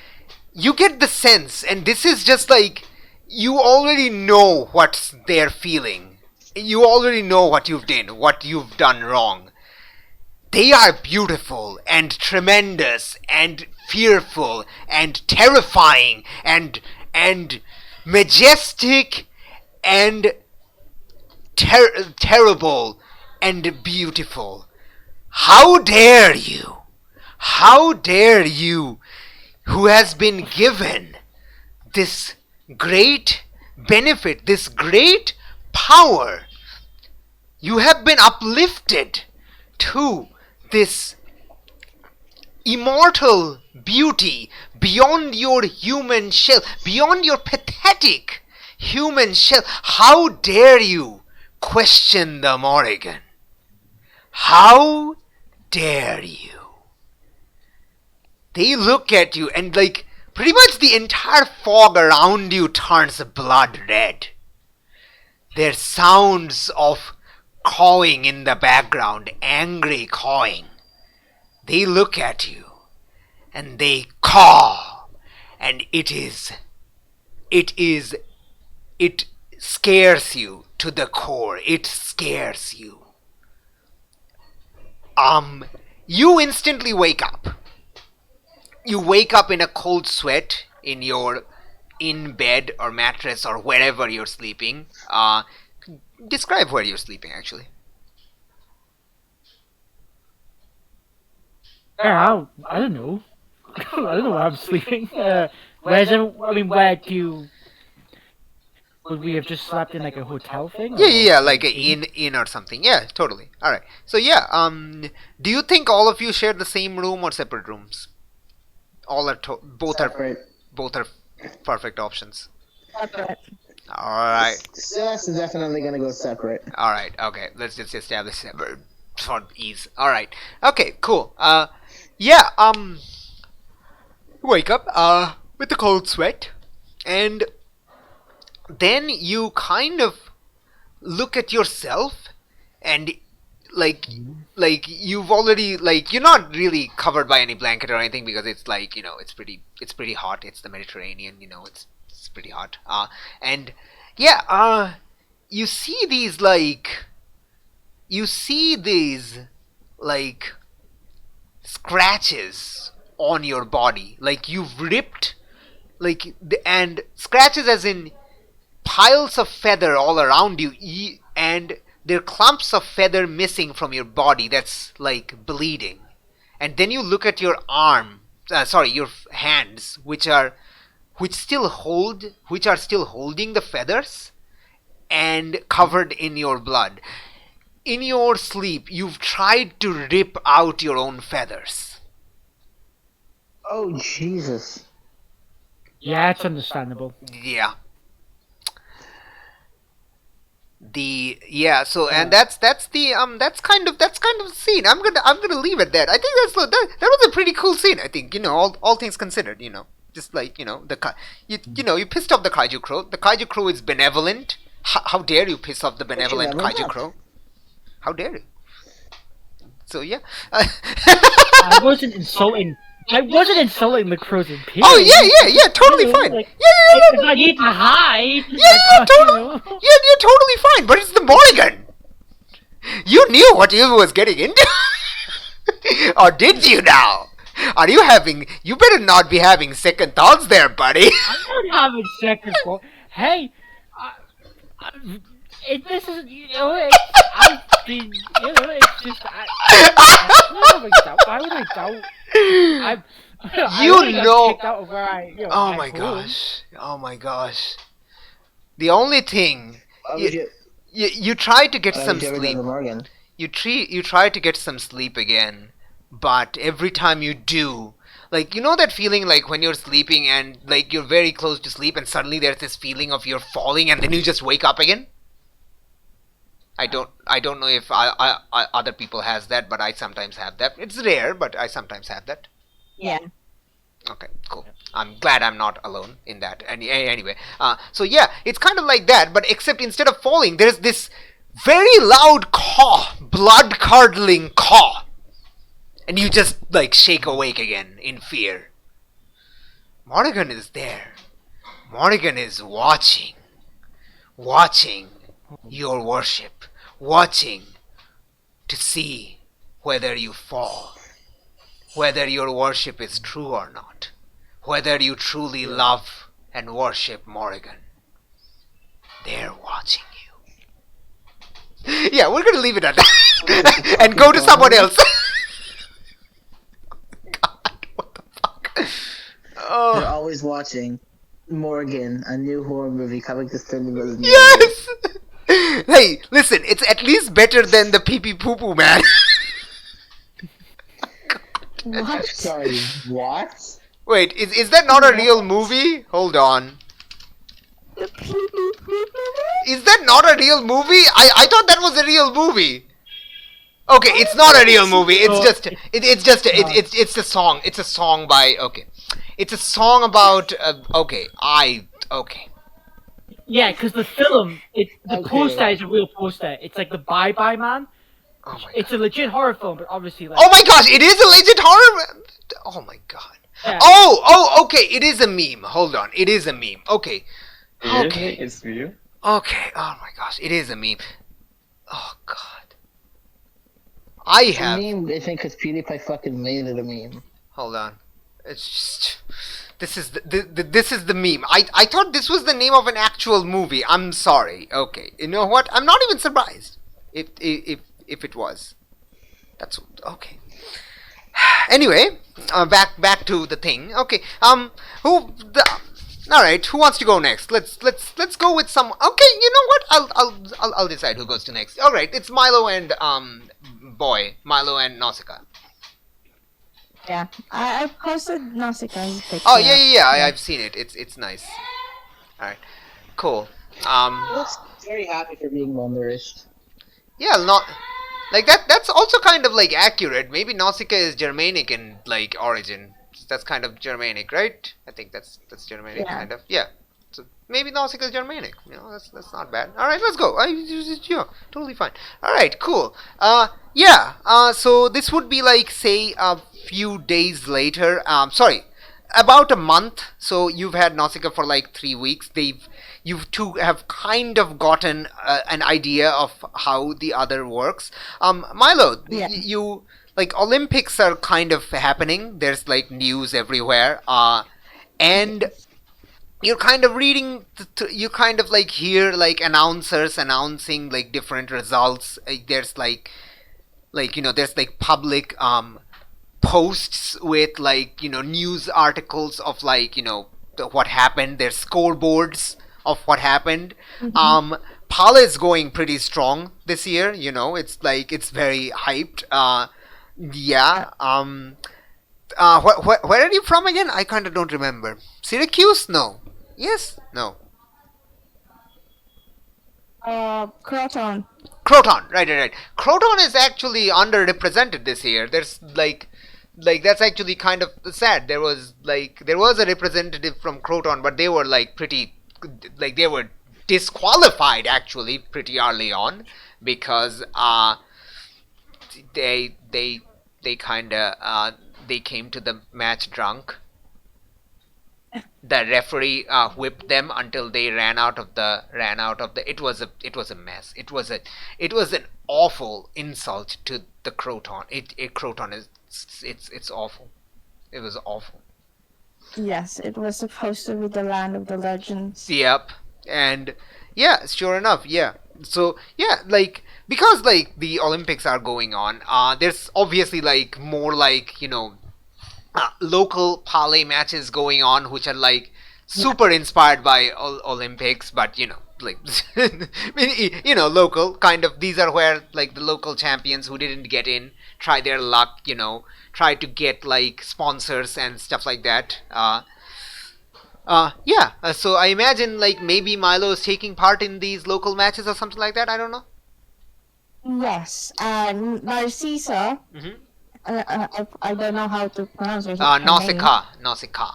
You get the sense, and this is just like, you already know what they're feeling. You already know what you've done wrong. They are beautiful and tremendous and fearful and terrifying and majestic and terrible and beautiful. How dare you? How dare you, who has been given this great benefit, this great power? You have been uplifted to this immortal beauty beyond your human shell, beyond your pathetic human shell. How dare you question the Morrigan? How dare you? They look at you, and like pretty much the entire fog around you turns blood red. There's sounds of cawing in the background, angry cawing. They look at you, and they caw, and it scares you to the core. It scares you. You instantly wake up. You wake up in a cold sweat in bed or mattress or wherever you're sleeping. Describe where you're sleeping, actually. Yeah, I don't know. I don't know where I'm sleeping. Where do you... Would we have just slept in like a hotel thing? Yeah, like an inn or something. Yeah, totally. All right. So yeah, do you think all of you share the same room or separate rooms? Separate. Both are perfect options. Separate. All right. Celeste is definitely gonna go separate. All right. Okay. Let's just establish separate for ease. All right. Okay. Cool. Yeah. Wake up. With a cold sweat, and then you kind of look at yourself, and like you've already, like, you're not really covered by any blanket or anything, because it's like, it's pretty hot. It's the Mediterranean, it's pretty hot. And yeah, you see these scratches on your body, like you've ripped, and scratches as in piles of feather all around you, and there are clumps of feather missing from your body that's like bleeding. And then you look at your your hands, which are still holding the feathers and covered in your blood. In your sleep, you've tried to rip out your own feathers. Oh Jesus! Yeah, it's understandable. Yeah. So, and that's kind of the scene. I'm gonna leave it there. I think that was a pretty cool scene. I think, all things considered, just like you pissed off the kaiju crow. The kaiju crow is benevolent. How dare you piss off the benevolent never kaiju met. crow? How dare you? So yeah. I wasn't insulting. I wasn't insulting the crow's opinion. Oh yeah, totally fine. Like, Yeah, if I need to hide. yeah, totally. You're totally fine. But it's the Morrigan. You knew what you was getting into, or did you now? Are you having? You better not be having second thoughts there, buddy. I'm not having second thought. Hey, this is I've been it's just why would I doubt? I already got kicked out of where I, Oh at my home. gosh. Oh my gosh. The only thing Why would you? you try to get Why some would you ever go sleep. to Morgan? You try to get some sleep again, but every time you do, like that feeling like when you're sleeping and like you're very close to sleep and suddenly there's this feeling of you're falling and then you just wake up again. I don't know if other people has that, but I sometimes have that. It's rare, but I sometimes have that. Yeah. Okay, cool. I'm glad I'm not alone in that. Anyway, so yeah, it's kind of like that, but except instead of falling, there's this very loud caw, blood-curdling caw, and you just like shake awake again in fear. Morrigan is there. Morrigan is watching your worship, watching to see whether you fall, whether your worship is true or not, whether you truly love and worship Morrigan. They're watching you. Yeah, we're gonna leave it at that and go to someone else. God, what the fuck? They're Oh, always watching Morgan, a new horror movie coming to cinemas. yes. Hey, listen, it's at least better than the pee pee poo poo man. What? Sorry, what? Wait, is that not a real movie? Hold on. Is that not a real movie? I thought that was a real movie. Okay, it's not a real movie. It's a song. It's a song by It's a song about okay. Yeah, because the film, the Okay. poster is a real poster. It's like the Bye Bye Man. Oh my It's god. a legit horror film, but obviously like. Oh my gosh, it is a legit horror. Oh my god. Yeah. Oh, okay. It is a meme. Hold on. It is a meme. Okay. Okay. It's real. Okay. Oh my gosh, it is a meme. Oh god. I It's a have. meme, I think, because PewDiePie fucking made it a meme. Hold on. It's just. This is this is the meme. I thought this was the name of an actual movie. I'm sorry. Okay. You know what? I'm not even surprised. If it was. That's okay. Anyway, back to the thing. Okay. All right. Who wants to go next? Let's go with some. Okay. You know what? I'll decide who goes to next. All right. It's Milo and Milo and Nausicaa. Yeah. I posted Nausicaa's picture. Oh yeah. I've seen it. It's nice. All right. Cool. He looks very happy for being malnourished. Yeah, not like that. That's also kind of like accurate. Maybe Nausicaa is Germanic in like origin. That's kind of Germanic, right? I think that's Germanic, Yeah. kind of. Yeah. So maybe Nausicaa is Germanic. That's not bad. All right, let's go. Totally fine. All right, cool. Yeah. So this would be like say a few days later. Sorry, about a month. So you've had Nausicaa for like 3 weeks. You two have kind of gotten an idea of how the other works. Milo, Yeah. you like Olympics are kind of happening. There's like news everywhere, and you're kind of reading. You kind of like hear like announcers announcing like different results. There's like there's like public posts with like news articles of like what happened. There's scoreboards of what happened. Pala is going pretty strong this year. It's like it's very hyped. Yeah. Where are you from again? I kind of don't remember. Syracuse? No. Yes? No. Croton. Croton. Right. Croton is actually underrepresented this year. There's like like that's actually kind of sad. There was a representative from Croton, but they were like pretty, like they were disqualified actually pretty early on because they they they kind of they came to the match drunk. The referee whipped them until they ran out of the. It was a mess. It was an awful insult to the Croton. Croton is it's awful. It was awful. Yes, it was supposed to be the land of the legends. Yep. And yeah, sure enough, yeah. So yeah, like because like the Olympics are going on, there's obviously like more like local parlay matches going on, which are like super inspired by Olympics, but like local kind of. These are where like the local champions who didn't get in try their luck, try to get like sponsors and stuff like that. Yeah. So I imagine like maybe Milo is taking part in these local matches or something like that. I don't know. Yes, Narcissa. Mm-hmm. I don't know how to pronounce her, Nausicaa. Nausicaa.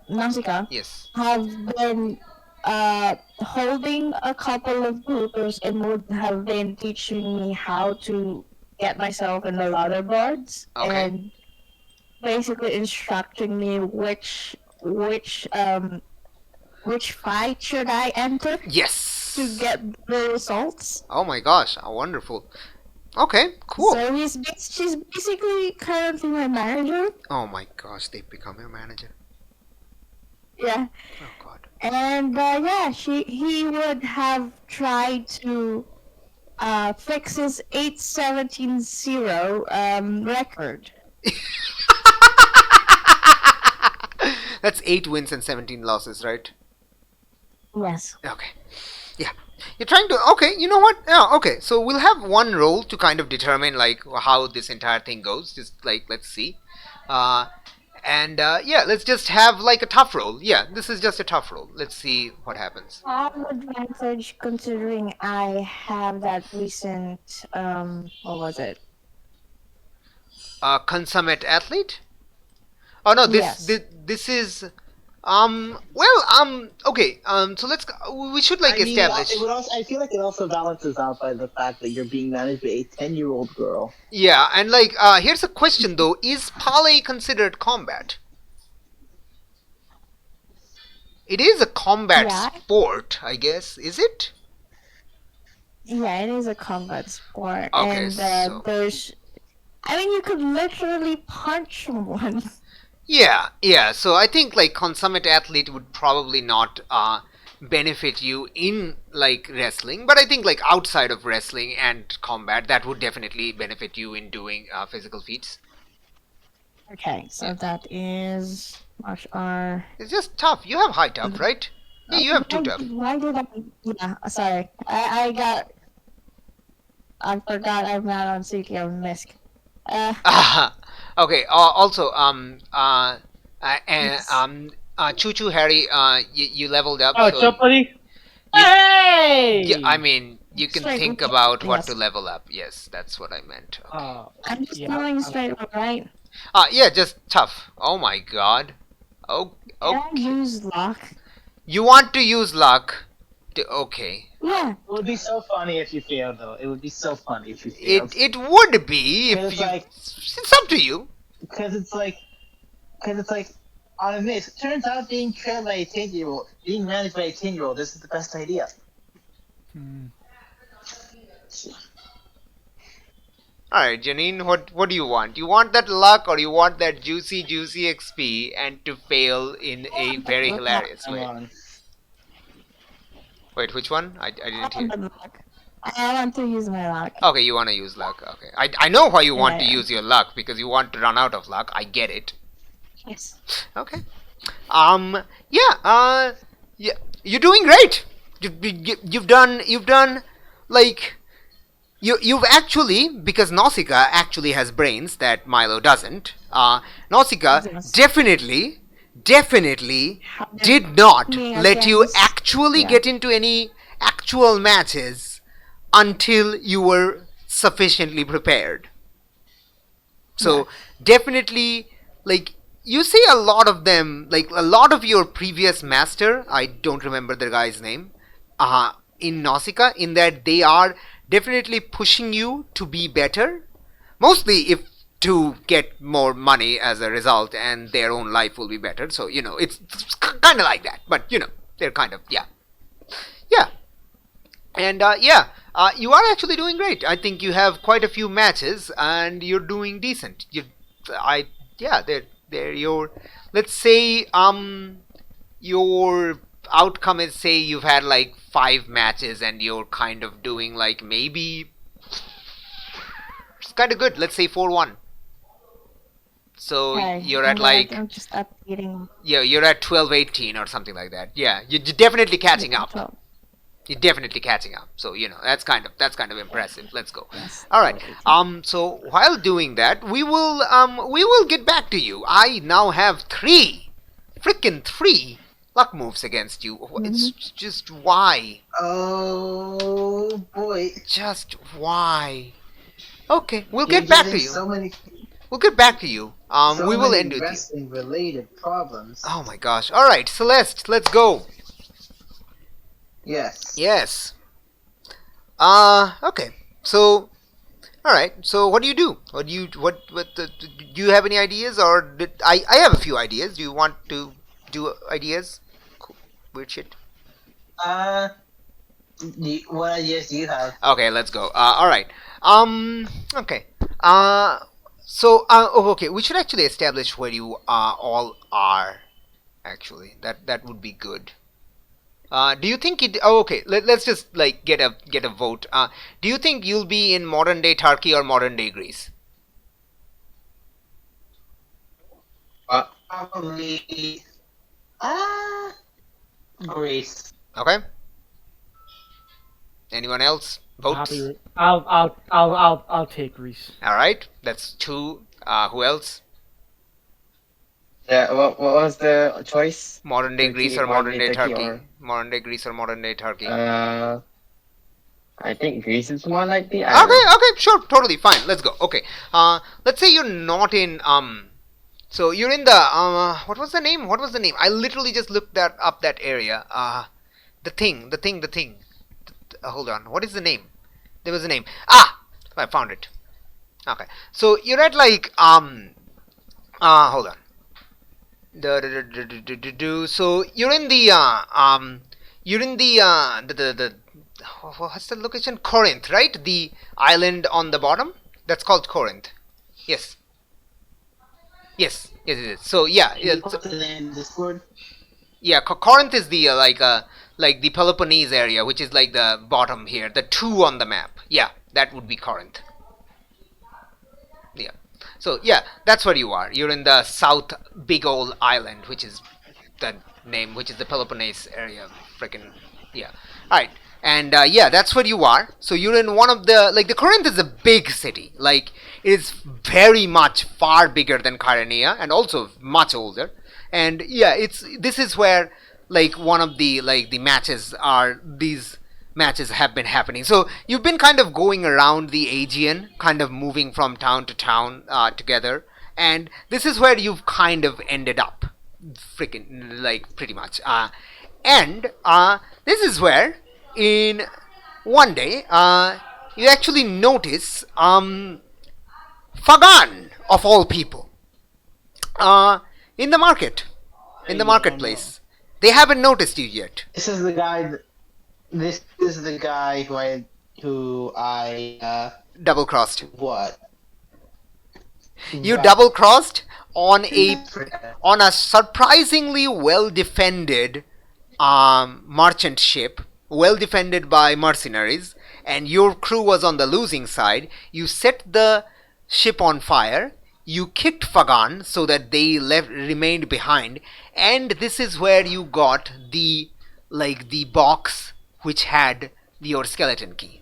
Nausicaa Yes. have been holding a couple of groupers and would have been teaching me how to get myself in the ladder boards Okay. and basically instructing me which fight should I enter Yes. to get the results. Oh my gosh, wonderful. Okay, cool. So she's basically currently my manager. Oh my gosh, they become your manager. Yeah. Oh god. And yeah, he would have tried to fix his 8-17-0 record. That's 8 wins and 17 losses, right? Yes. Okay. Yeah. You're trying to. Okay, you know what? Yeah, okay. So we'll have one roll to kind of determine like how this entire thing goes. Just like let's see. And yeah, let's just have like a tough roll. Yeah, this is just a tough roll. Let's see what happens. I have advantage considering I have that recent what was it? Consummate athlete? Oh no, Yes. this is okay, so we should like establish. It would also, I feel like it also balances out by the fact that you're being managed by a 10-year-old girl. Yeah, and like here's a question though, is parlay considered combat? It is a combat Yeah. sport, I guess, is it? Yeah, it is a combat sport, Okay, and so- there's. I mean, you could literally punch someone. Yeah, so I think like consummate athlete would probably not benefit you in like wrestling, but I think like outside of wrestling and combat, that would definitely benefit you in doing physical feats. Okay, so Yeah. that is martial art. It's just tough. You have high tough, right? Yeah, you have 2 tough. Why did I? Yeah, sorry. I forgot I'm not on CK on MISC. Okay. Also, Yes. Choo Choo Harry, you leveled up. Oh, what's so up, buddy? Hey! yeah, I mean, you can Straight think up, about what yes. to level up. Yes, that's what I meant. Okay. I'm just Yeah, going I'm- straight up, right? Yeah, just tough. Oh my god. Oh, Can I okay. use luck? You want to use luck? Okay. Yeah. It would be so funny if you failed, though. It would be so funny if you failed. It would be But if it's you. like- It's up to you. Because it's like, on this, it turns out being trained by a 10-year-old, being managed by a 10-year-old, this is the best idea. All right, Janine. What do you want? You want that luck, or you want that juicy XP, and to fail in a very hilarious Come way? on. Wait, which one? I I didn't hear. want the luck. I want to use my luck. Okay, you want to use luck. Okay, I know why you want to Yeah. use your luck, because you want to run out of luck. I get it. Yes. Okay. Yeah. Yeah. You're doing great. You've done like you've actually, because Nausicaa actually has brains that Milo doesn't. Nausicaa Yes. definitely How did- did not Me let you against- actually yeah. get into any actual matches until you were sufficiently prepared. So definitely, like, you see a lot of them, like a lot of your previous master, I don't remember the guy's name, in Nausicaa, in that they are definitely pushing you to be better, mostly if to get more money as a result, and their own life will be better. So it's kind of like that, but they're kind of, yeah. And you are actually doing great. I think you have quite a few matches, and you're doing decent. They're your, let's say, your outcome is, say you've had like 5 matches, and you're kind of doing like maybe, it's kind of good. Let's say 4-1. So Okay, you're at I'm just updating. yeah, you're at 12-18 or something like that. Yeah, you're definitely catching up. So, You're definitely catching up. So that's kind of impressive. Let's go. yes. All right. So while doing that, we will get back to you. I now have 3 luck moves against you. It's just why? Oh boy. Just why? Okay, we'll You're get back to getting you. So many, We'll get back to you. so We will many end with you. wrestling related problems. Oh my gosh. All right, Celeste, let's go. Yes. Yes. Okay. So, all right. So, what do you do? Do you have any ideas, or I have a few ideas. Do you want to do ideas? Cool. Weird shit. What ideas do you have? Okay, let's go. All right. Okay. Okay. We should actually establish where you all are. Actually, that would be good. Do you think it? Oh, okay. Let's just like get a vote. Do you think you'll be in modern day Turkey or modern day Greece? Probably. Greece. Okay. Anyone else? Votes. Happy with, I'll take Greece. All right. That's 2. Who else? Yeah, what was the choice? Modern day Turkey, Greece or modern modern day day Turkey, Turkey? or- Modern day Greece or modern day Turkey? I think Greece is more likely. I don't know. Okay, sure, totally fine. Let's go. Okay. Let's say you're not in so you're in the what was the name? I literally just looked up that area. The thing. Hold on. What is the name? There was a name. I found it. Okay. So you're at like hold on. So you're in the what's the location? Corinth, right? The island on the bottom. That's called Corinth. Yes. Yes, it is. So yeah, Can you put it in Discord? yeah. Corinth is the like the Peloponnese area, which is like the bottom here, the 2 on the map. Yeah, that would be Corinth. Yeah. So yeah, that's where you are. You're in the south big old island, which is the name, which is the Peloponnese area. Frickin' yeah. All right. And yeah, that's where you are. So you're in one of the, like, the Corinth is a big city. Like, it is very much far bigger than Chyrenia, and also much older. And yeah, this is where like one of the like the matches are. These matches have been happening. So you've been kind of going around the Aegean, kind of moving from town to town together. And this is where you've kind of ended up, freaking like pretty much. And this is where in one day you actually notice Fagan of all people in the market, in the marketplace. They haven't noticed you yet. This is the guy. This is the guy who I Double crossed. what? You Right. double crossed on a surprisingly well defended merchant ship, well defended by mercenaries, and your crew was on the losing side. You set the ship on fire. You kicked Fagan so that they remained behind, and this is where you got the box which had your skeleton key,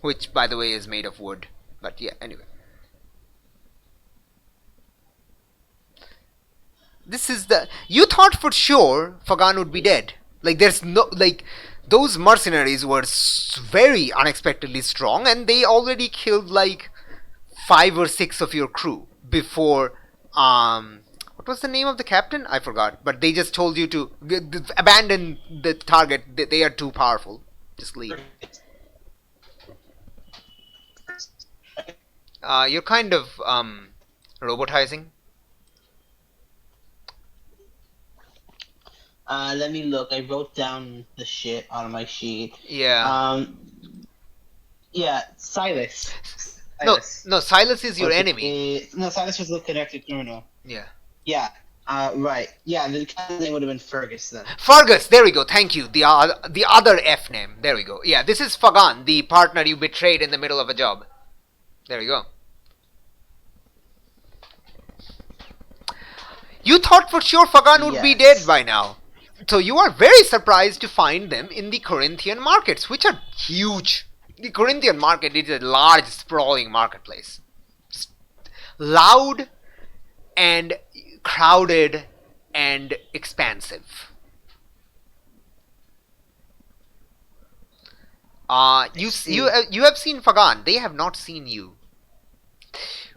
which by the way is made of wood. But yeah, anyway. This is the, you thought for sure Fagan would be dead. Like, there's no, like, those mercenaries were very unexpectedly strong, and they already killed like 5 or 6 of your crew before what was the name of the captain? I forgot, but they just told you to abandon the target. They are too powerful. Just leave. You're kind of robotizing. Let me look. I wrote down the shit on my sheet. Yeah. Yeah, Silas. No, Silas. no. Silas is your Okay, enemy. no, Silas was the connected criminal. Yeah. Yeah. Right. Yeah, the captain's name would have been Fergus then. Fergus, there we go. Thank you. The other F name. There we go. Yeah, this is Fagan, the partner you betrayed in the middle of a job. There we go. You thought for sure Fagan would be dead Yes. by now. So you are very surprised to find them in the Corinthian markets, which are huge. The Corinthian market is a large, sprawling marketplace. Loud and crowded and expansive. You have seen Fagan. They have not seen you.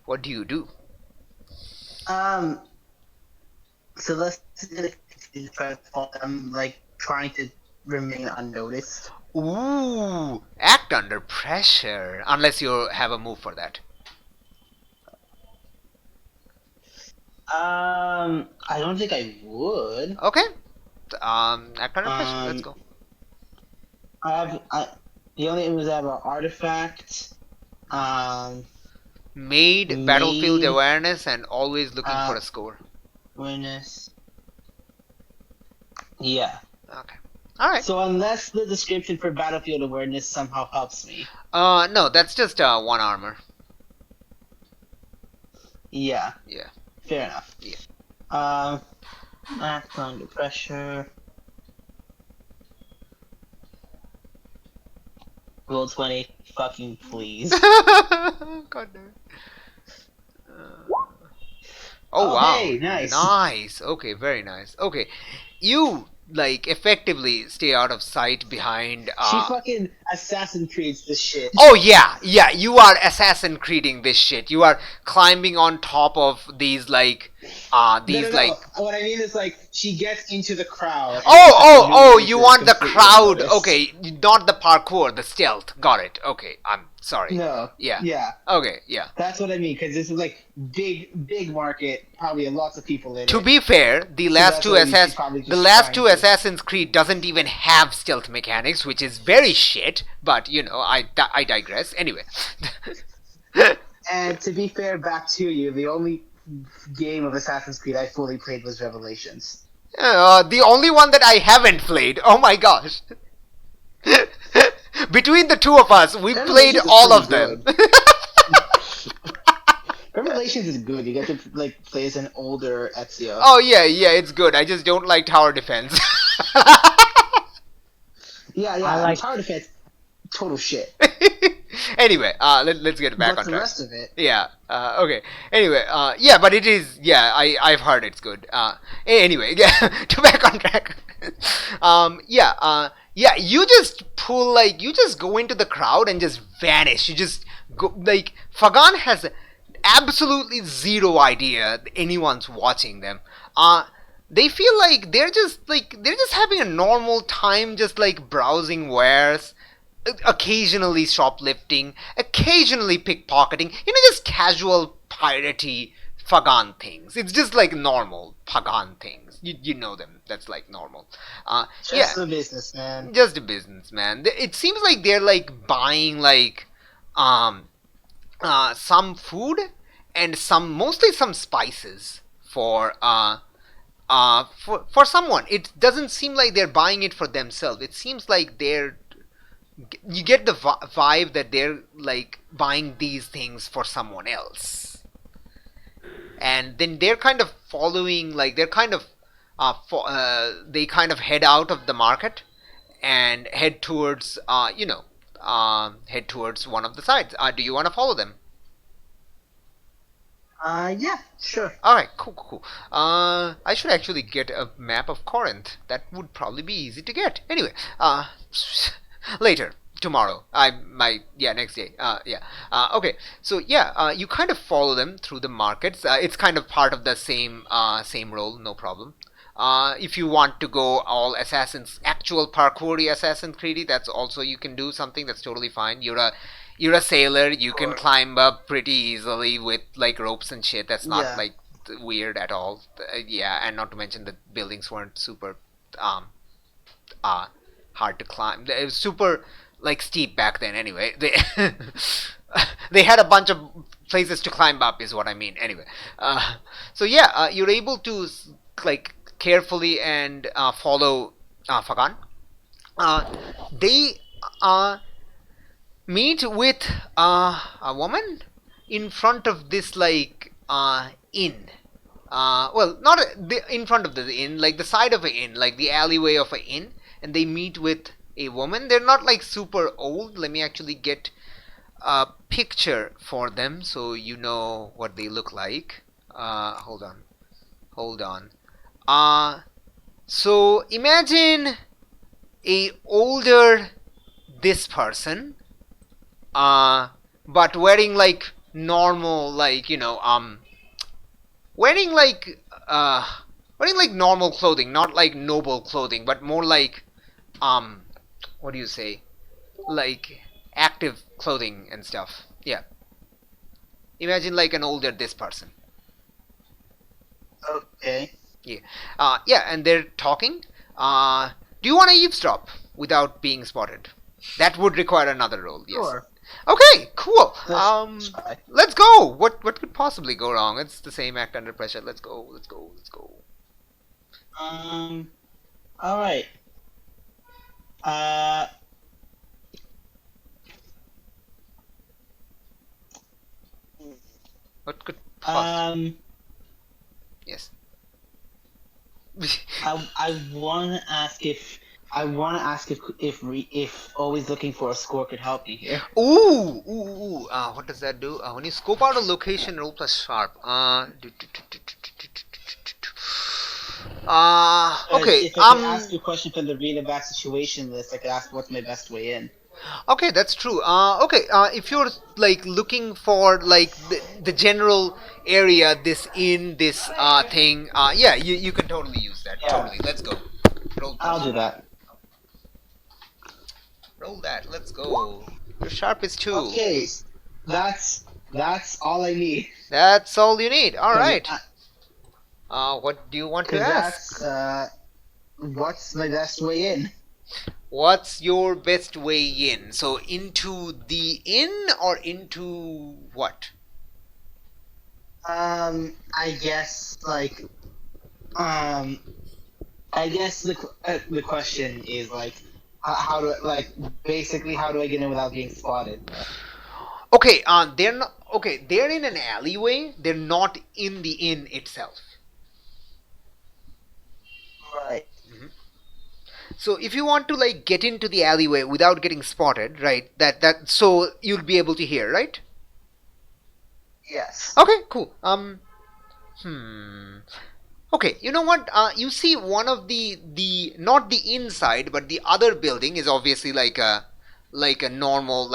What do you do? So let's try to follow them, like trying to remain unnoticed. Ooh, act under pressure. Unless you have a move for that. I don't think I would. Okay. Act under pressure. Let's go. The only moves I have are artifact, Made, battlefield Made. awareness, and always looking for a score. awareness. Yeah. Okay. Alright. So unless the description for battlefield awareness somehow helps me. No, that's just 1 armor. Yeah. Yeah. Fair enough. Yeah. Act under pressure. Roll 20, fucking please. God damn it. Oh, wow. hey, nice. Nice. Okay, very nice. Okay. You, like, effectively stay out of sight behind... She fucking Assassin Creeds this shit. Oh, yeah. Yeah, you are Assassin Creeding this shit. You are climbing on top of these, like... No. like... What I mean is, like, she gets into the crowd. Oh, you want the completely crowd. unnoticed. Okay, not the parkour, the stealth. Got it. Okay, I'm sorry. No. Yeah. Yeah. Okay, yeah. That's what I mean, because this is like big market, probably lots of people in To it. be fair, the last that's two what I mean, she's probably just trying to- Assassin's Creed doesn't even have stealth mechanics, which is very shit. But you know, I digress. Anyway. And to be fair, back to you, the only game of Assassin's Creed I fully played was Revelations. The only one that I haven't played. Oh my gosh. Between the two of us, we played Revelations is all of pretty them. Revelations is good. You get to like play as an older Ezio. Oh yeah, it's good. I just don't like tower defense. Yeah. I like- Tower defense, total shit. Anyway, let's get back But on the track. rest of it, Yeah. Okay. Anyway. Yeah, but it is. Yeah, I've heard it's good. Anyway, yeah. To back on track. Yeah. Yeah. You just pull you just go into the crowd and just vanish. You just go Fagan has absolutely zero idea that anyone's watching them. They feel like they're just having a normal time, just browsing wares. Occasionally shoplifting, occasionally pickpocketing, just casual piratey Fagan things. It's just normal Fagan things. You know them. That's normal. just a business, man. Just a business, man. It seems like they're buying some food and mostly some spices for someone. It doesn't seem like they're buying it for themselves. It seems like you get the vibe that they're buying these things for someone else, and then they're kind of following they kind of head out of the market and head towards head towards one of the sides. Do you want to follow them? Yeah, sure. Alright, cool. I should actually get a map of Corinth. That would probably be easy to get. Anyway, later. tomorrow. Next day. Okay. So yeah, you kind of follow them through the markets. It's kind of part of the same role. No problem. If you want to go all actual parkoury Assassin's Creed, that's also you can do something. That's totally fine. You're a sailor. You can climb up pretty easily with like ropes and shit. That's not Yeah. like weird at all. Yeah, and not to mention the buildings weren't super um uh hard to climb. It was super like steep back then. Anyway, they they had a bunch of places to climb up, is what I mean. Anyway, so yeah, you're able to like carefully and follow Fagan. They meet with a woman in front of this like inn. Well, not in front of the inn, like the side of an inn, like the alleyway of an inn, and they meet with a woman. They're not like super old. Let me actually get a picture for them so you know what they look like. Hold on. So imagine a older this person, but wearing like normal, like wearing like wearing like normal clothing, not like noble clothing, but more like what do you say, like active clothing and stuff. Yeah, imagine like an older this person. Okay. Yeah, yeah, and they're talking. Do you want to eavesdrop without being spotted? That would require another roll. Yes. Sure. Okay, cool. Let's try. Let's go. What could possibly go wrong? It's the same act under pressure. Let's go. Let's go. Let's go. All right. Uh. What could possibly? Yes. I want to ask if always looking for a score could help me here. Ooh. What does that do? When you scope out a location, roll plus sharp. Okay. If I could ask you a question from the read a back situation list, I could ask what's my best way in. Okay, that's true. Okay, if you're like looking for like the general area, this thing, yeah, you can totally use that. Yeah. Totally. Let's go. Roll. I'll do that. Roll that. Let's go. Your sharp is 2. Okay, that's all I need. That's all you need. All right. Uh, What do you want to 'Cause ask? that's what's my best way in? What's your best way in? So into the inn or into what? I guess like I guess the question is like how do basically how do I get in without being spotted? Okay, they're not okay. They're in an alleyway. They're not in the inn itself. Right. So if you want to like get into the alleyway without getting spotted, right? That so you'll be able to hear, right? Yes. Okay, cool. Okay, you know what? You see one of the not the inside, but the other building is obviously like a normal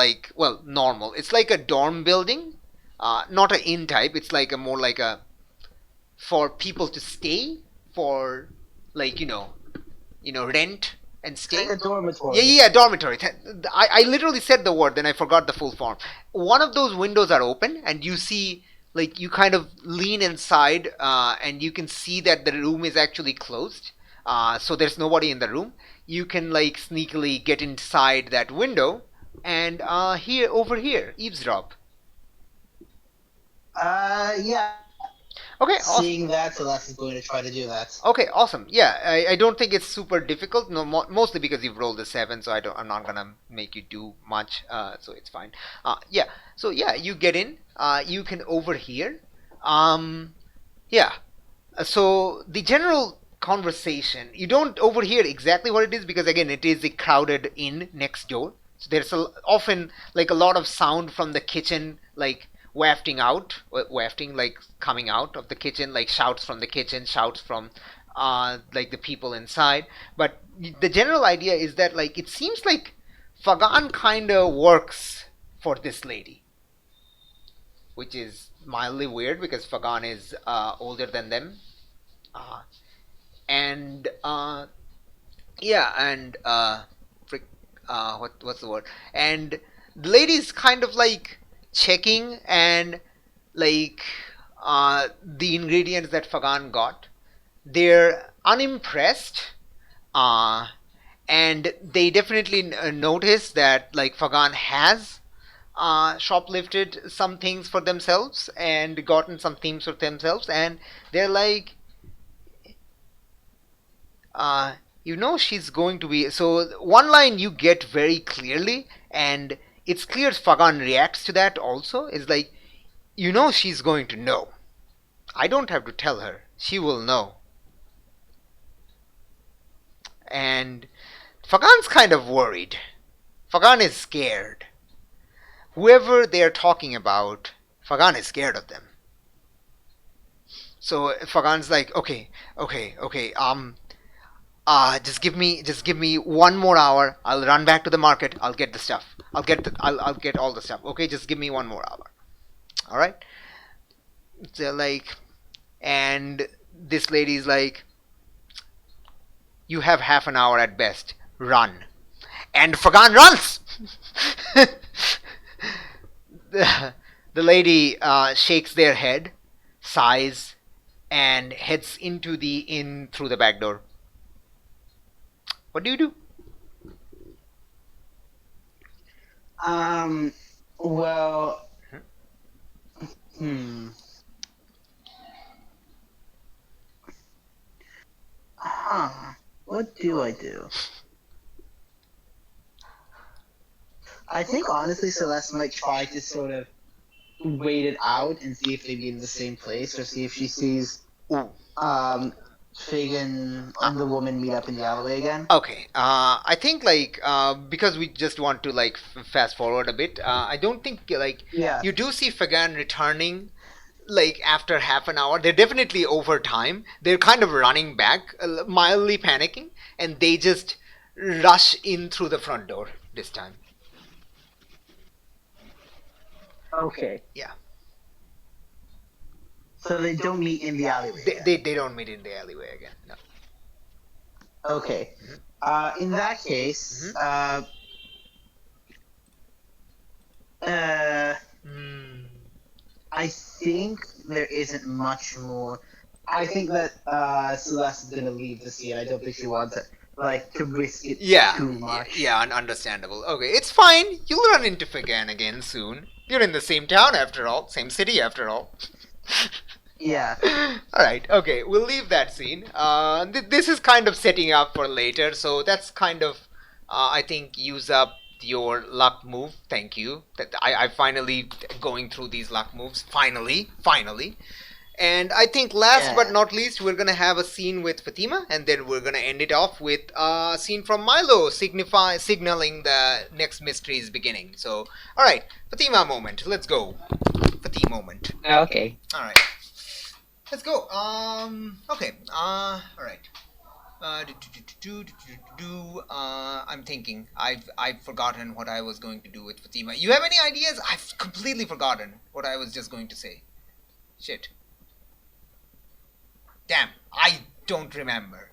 normal. It's like a dorm building, not an inn type. It's like a more like a for people to stay for like rent and stay. Like a dormitory. Yeah, dormitory. I literally said the word, then I forgot the full form. One of those windows are open, and you see, like, you kind of lean inside, and you can see that the room is actually closed. So there's nobody in the room. You can, like, sneakily get inside that window, and over here, eavesdrop. Yeah. Okay, awesome. Seeing that, Celeste is going to try to do that. Okay, awesome. Yeah, I don't think it's super difficult. No, mostly because you've rolled a 7, so I'm not gonna make you do much. So it's fine. Yeah. So yeah, you get in. You can overhear. Yeah. So the general conversation, you don't overhear exactly what it is because again, it is a crowded inn next door. So there's often like a lot of sound from the kitchen, like wafting like coming out of the kitchen, like shouts from the kitchen, shouts from like the people inside. But the general idea is that like it seems like Fagan kind of works for this lady, which is mildly weird because Fagan is older than them. Uh, and yeah, and frick, what's the word? And the lady's kind of like checking and like the ingredients that Fagan got. They're unimpressed, uh, and they definitely notice that like Fagan has shoplifted some things for themselves and gotten some themes for themselves, and they're like, uh, she's going to be. So one line you get very clearly, and it's clear Fagan reacts to that also. Is like, she's going to know. I don't have to tell her. She will know. And Fagan's kind of worried. Fagan is scared. Whoever they're talking about, Fagan is scared of them. So Fagan's like, okay, just give me one more hour. I'll run back to the market. I'll get the stuff. I'll get all the stuff. Okay, just give me one more hour. All right. So like, and this lady's like, you have half an hour at best. Run. And Fagan runs. The lady shakes their head, sighs, and heads into the inn through the back door. What do you do? Well, what do I do? I think honestly Celeste might try to sort of wait it out and see if they meet in the same place, or see if she sees Ooh. Fagin and the woman meet up in the alleyway again. Okay, I think like because we just want to like fast forward a bit. I don't think like you do see Fagan returning like after half an hour. They're definitely over time. They're kind of running back, mildly panicking, and they just rush in through the front door this time. Okay. Yeah. So they don't meet in the alleyway. They don't meet in the alleyway again. No. Okay. In that case, I think there isn't much more. I think that Celeste is gonna leave the scene. I don't think she wants it, like, to risk it too much. Yeah, understandable. Okay, it's fine. You'll run into Fagan again soon. You're in the same town after all, same city after all. Yeah. Alright, okay, we'll leave that scene. This is kind of setting up for later, so that's kind of, I think, use up your luck move. Thank you. I finally going through these luck moves. Finally. And I think last but not least, we're gonna have a scene with Fatima, and then we're gonna end it off with a scene from Milo, signaling the next mystery's beginning. So, alright, Fatima moment. Let's go. Fatima moment. Okay. Alright. Let's go. Okay. Alright. I'm thinking. I've forgotten what I was going to do with Fatima. You have any ideas? I've completely forgotten what I was just going to say. Shit. Damn, I don't remember.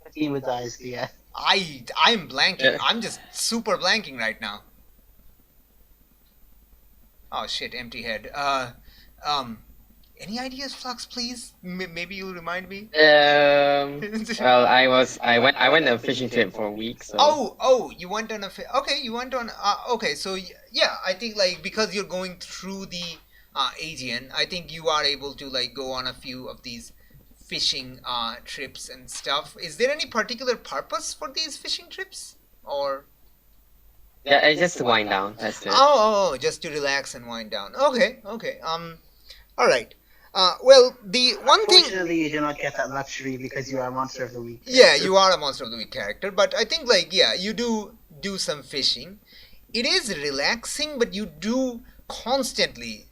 Fatima dies, yeah. I'm blanking. I'm just super blanking right now. Oh shit, empty head. Any ideas, Flux, please? Maybe you'll remind me. Well, I went on a fishing trip for a week. So. Oh, you went on a okay. You went on. Okay, so yeah, I think like because you're going through the Aegean, I think you are able to like go on a few of these fishing trips and stuff. Is there any particular purpose for these fishing trips, or? Yeah, it's just to wind down. That's it. Oh, just to relax and wind down. Okay. All right. Well, the one thing. Unfortunately, you do not get that luxury because you are a Monster of the Week. Yeah, you are a Monster of the Week character, but I think like you do some fishing. It is relaxing, but you do constantly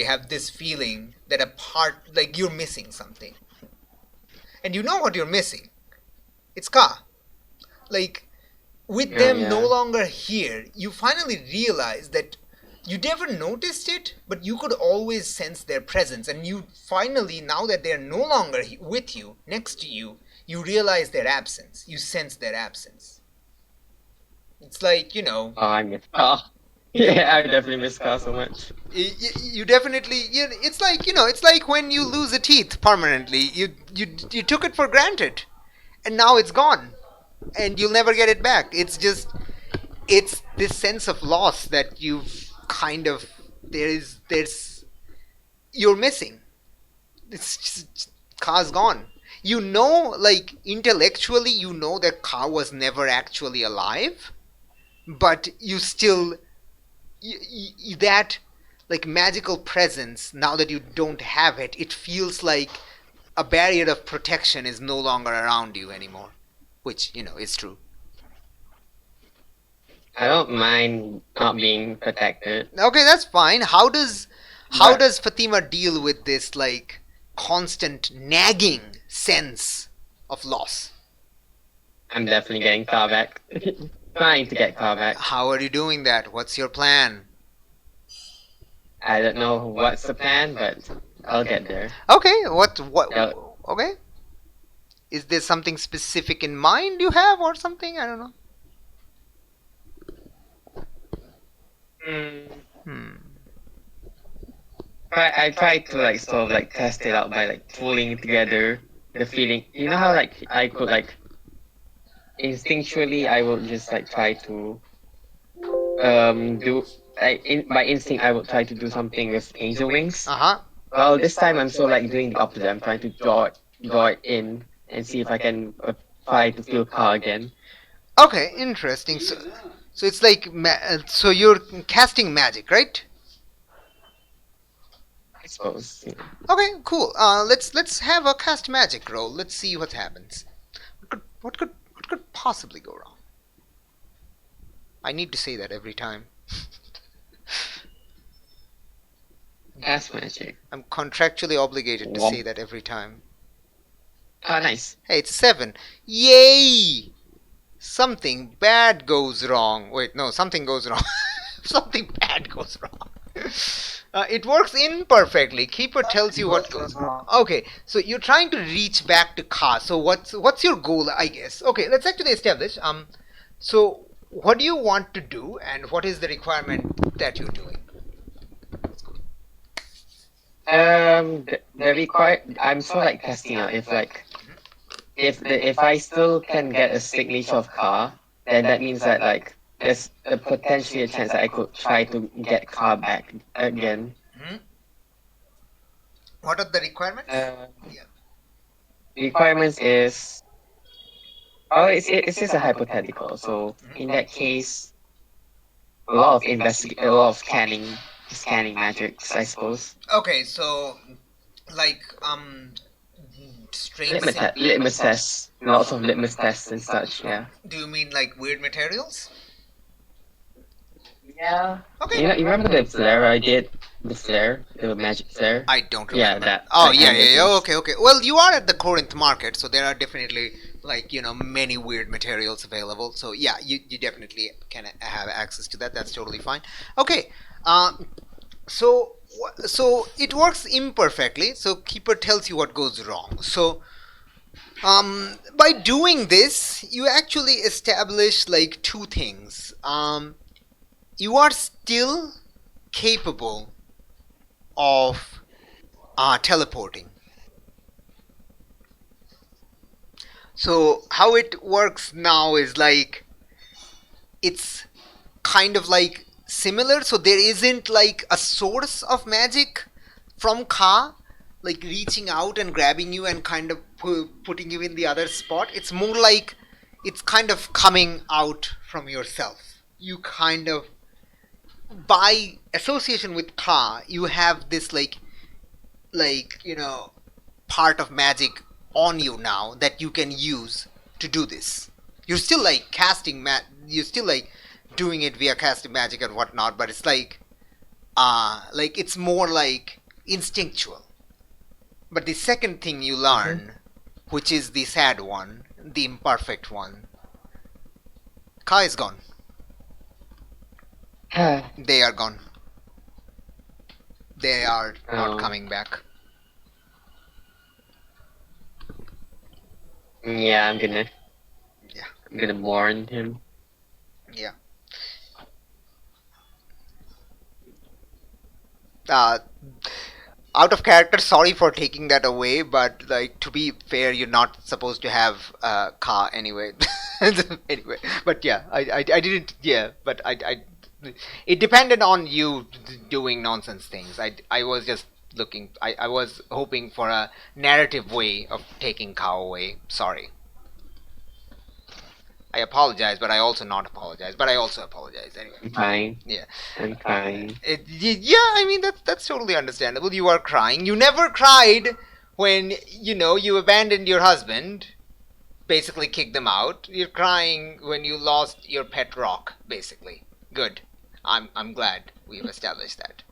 have this feeling that like you're missing something, and you know what you're missing. It's Ka. Like, with Oh, them no yeah. longer here, you finally realize that you never noticed it, but you could always sense their presence. And you finally, now that they're no longer with you, next to you, you realize their absence. You sense their absence. It's like, Oh, I miss Ka. Yeah, I definitely miss Ka so much. you definitely, it's like, it's like when you lose a teeth permanently. You took it for granted, and now it's gone, and you'll never get it back. It's this sense of loss that you've kind of, there's you're missing. It's just, Ka's gone. Like, intellectually, that Ka was never actually alive, but you still, that, like, magical presence, now that you don't have it, it feels like a barrier of protection is no longer around you anymore, which, is true. I don't mind not being protected. Okay, that's fine. How does Fatima deal with this, like, constant nagging sense of loss? I'm definitely getting Ka back. Trying to get Ka back. How are you doing that? What's your plan? I don't know what's the plan, but I'll get there. Okay, what? Yeah. Okay. Is there something specific in mind you have, or something? I don't know. I tried to like sort of like test it out by like pulling together the feeling. You know how like I could like instinctually I will just like try to do by instinct I would try to do something with angel wings. Uh-huh. Well, this time I'm so like doing the opposite. I'm trying to draw it in and see if I can try to feel Ka again. Okay, interesting. So it's like so you're casting magic, right? I suppose. Yeah. Okay, cool. Let's have a cast magic roll. Let's see what happens. What could possibly go wrong? I need to say that every time. Cast magic. I'm contractually obligated to say that every time. Oh, nice. Hey, it's a 7. Yay! Something bad goes wrong. Wait, no, something goes wrong. Something bad goes wrong. It works imperfectly. Keeper tells you what goes wrong. Okay, so you're trying to reach back to Ka. So what's your goal, I guess? Okay, let's actually establish. So what do you want to do, and what is the requirement that you're doing? The I'm so like testing out if like if I still can get a signature of Ka, then that means that like there's potentially a chance that I could try to get Ka back again. What are the requirements? Requirements is it's just a hypothetical. So in that case, a lot of scanning magics, I suppose. Okay, so like strange litmus tests, lots of litmus tests and such. Yeah. Do you mean like weird materials? Yeah. Okay. You remember the flare I did? The flare, the magic flare. I don't remember. Yeah, that. Oh, that yeah. Okay. Well, you are at the Corinth market, so there are definitely like many weird materials available. So yeah, you definitely can have access to that. That's totally fine. Okay. So it works imperfectly. So Keeper tells you what goes wrong. So by doing this, you actually establish like two things. You are still capable of teleporting. So how it works now is like it's kind of like similar. So there isn't like a source of magic from Ka, like reaching out and grabbing you and kind of putting you in the other spot. It's more like it's kind of coming out from yourself. You kind of, by association with Ka, you have this like part of magic on you now that you can use to do this. You're still like casting you're still like doing it via casting magic and whatnot, but it's like it's more like instinctual. But the second thing you learn, which is the sad one, the imperfect one. Ka is gone. They are gone. They are not coming back. Yeah, I'm gonna mourn him. Yeah. Out of character, sorry for taking that away, but like, to be fair, you're not supposed to have Ka anyway. Anyway, but yeah, I didn't. Yeah, but it depended on you doing nonsense things. I was just looking. I was hoping for a narrative way of taking Ka away. Sorry. I apologize, but I also not apologize. But I also apologize anyway. I'm fine. Yeah. I'm fine. Yeah, I mean that's totally understandable. You are crying. You never cried when you abandoned your husband, basically kicked them out. You're crying when you lost your pet rock, basically. Good. I'm glad we've established that.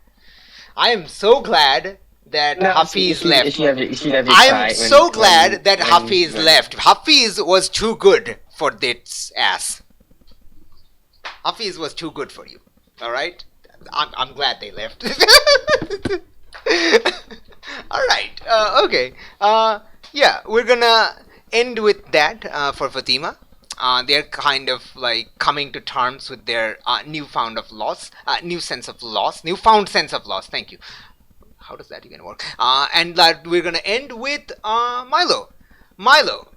I am so glad that Hafiz left. I am so glad that Hafiz left. Hafiz was too good for this ass. Hafiz was too good for you. Alright? I'm glad they left. Alright. Okay. Yeah, we're gonna end with that for Fatima. They're kind of like coming to terms with their newfound sense of loss. Thank you. How does that even work? And we're gonna end with Milo. Milo.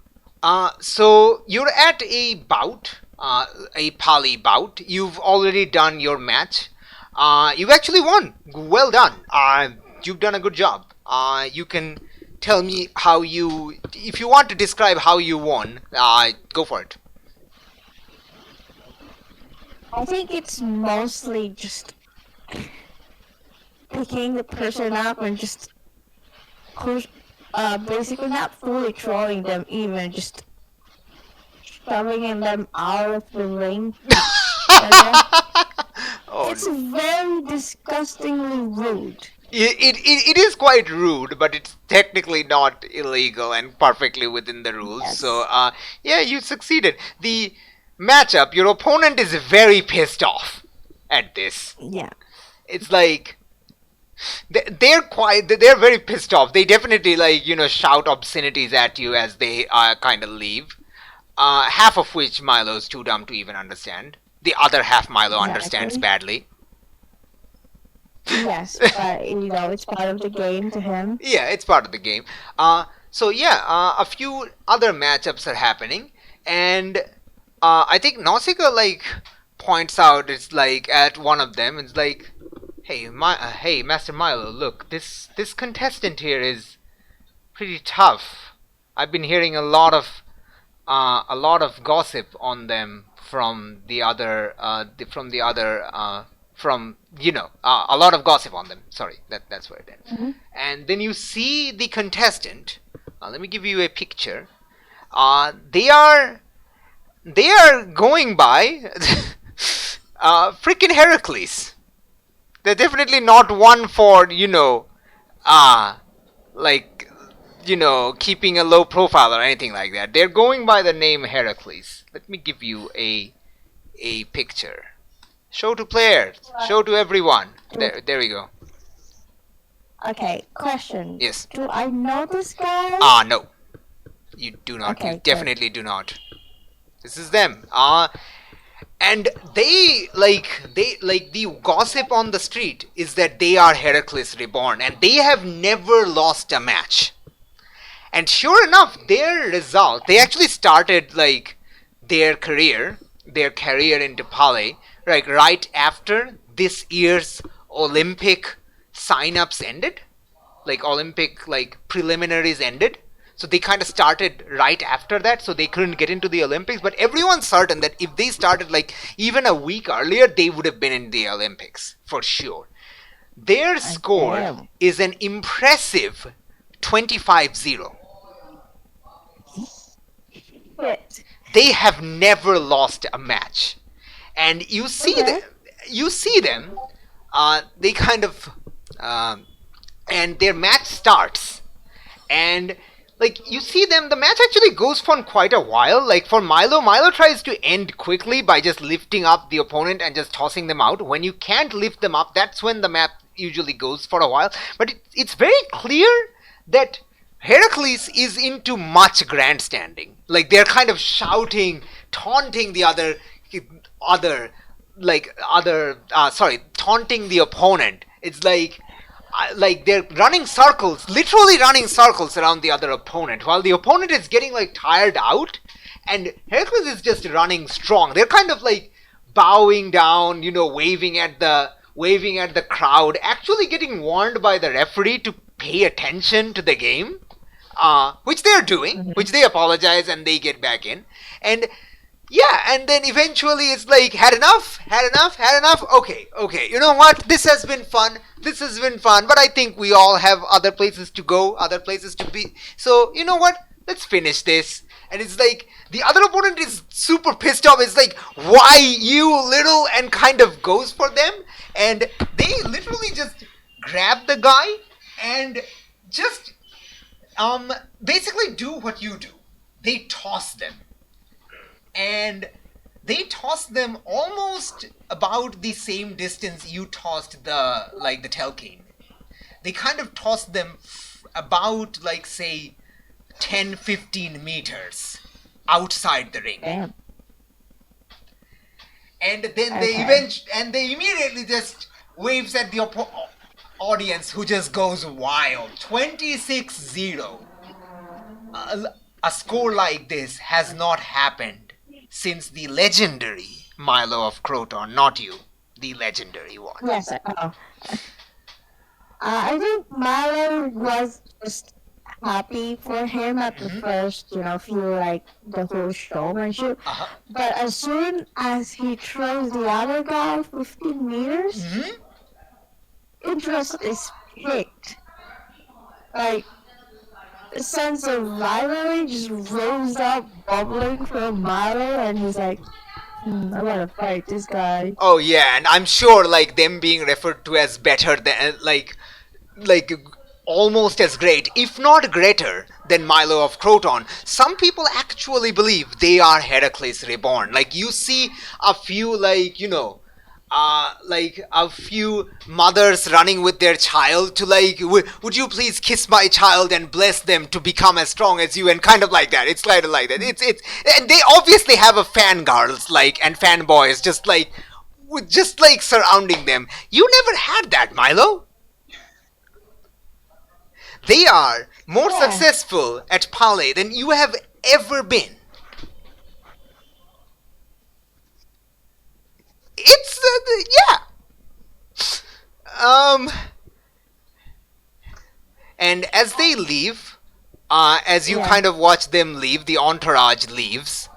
So you're at a bout, a Pali bout. You've already done your match. You've actually won. Well done. You've done a good job. You can tell me how if you want to describe how you won, go for it. I think it's mostly just picking the person up and just basically not fully throwing them, even just shoving them out of the ring. Oh, it's very disgustingly rude. It is quite rude, but it's technically not illegal and perfectly within the rules. Yes. So, yeah, you succeeded. The matchup, your opponent is very pissed off at this. Yeah. It's like they're very pissed off. They definitely shout obscenities at you as they kind of leave. Half of which Milo's too dumb to even understand. The other half Milo understands badly. Yes, but it's part of the game to him. Yeah, it's part of the game. So yeah, a few other matchups are happening, and I think Nausicaa points out, it's at one of them. It's like, hey, Master Milo, look, this contestant here is pretty tough. I've been hearing a lot of gossip on them from a lot of gossip on them. Sorry, that's where it ends. Mm-hmm. And then you see the contestant. Let me give you a picture. They are going by freaking Heracles. They're definitely not one for keeping a low profile or anything like that. They're going by the name Heracles. Let me give you a picture. Show to players. Show to everyone. There we go. Okay, question. Yes. Do I know this guy? No. You do not. Okay, you definitely do not. This is them. And they the gossip on the street is that they are Heracles reborn, and they have never lost a match. And sure enough, their result, they actually started their career into Pali, right after this year's Olympic sign-ups ended, Olympic preliminaries ended. So they kind of started right after that, so they couldn't get into the Olympics. But everyone's certain that if they started even a week earlier, they would have been in the Olympics for sure. Their score is an impressive 25-0. They have never lost a match, and you see them. They kind of, and their match starts, and like you see them, the match actually goes for quite a while. Like for Milo tries to end quickly by just lifting up the opponent and just tossing them out. When you can't lift them up, that's when the map usually goes for a while. But it's very clear that Heracles is into much grandstanding. Like they're kind of shouting, taunting the taunting the opponent. It's like they're running circles, literally running circles around the other opponent, while the opponent is getting like tired out, and Heracles is just running strong. They're kind of like bowing down, waving at the crowd, actually getting warned by the referee to pay attention to the game, which they're doing, which they apologize and they get back in, and yeah, and then eventually it's like, had enough, okay, you know what, this has been fun, but I think we all have other places to go, other places to be, so you know what, let's finish this. And it's like, the other opponent is super pissed off, it's like, why you little, and kind of goes for them, and they literally just grab the guy, and just, basically do what you do. They toss them. And they tossed them almost about the same distance you tossed the Telkane. They kind of tossed them about, like, say, 10-15 meters outside the ring. Damn. And then they immediately just waves at the audience, who just goes wild. 26-0. A score like this has not happened since the legendary Milo of Croton, not you, the legendary one. Yes, I know. I think Milo was just happy for him at the first, few, like, the whole showmanship. But as soon as he throws the other guy 15 meters, interest is picked. Like, a sense of rivalry just rose up, bubbling from Milo, and he's like, I wanna fight this guy. Oh yeah, and I'm sure, like, them being referred to as better than, like almost as great, if not greater, than Milo of Croton, some people actually believe they are Heracles reborn. Like, you see a few, like a few mothers running with their child to, like, would you please kiss my child and bless them to become as strong as you, and kind of like that. It's kind of like that. It's and they obviously have a fangirls, like, and fanboys just like surrounding them. You never had that, Milo. They are more successful at Pale than you have ever been. It's and as they leave, as you kind of watch them leave, the entourage leaves.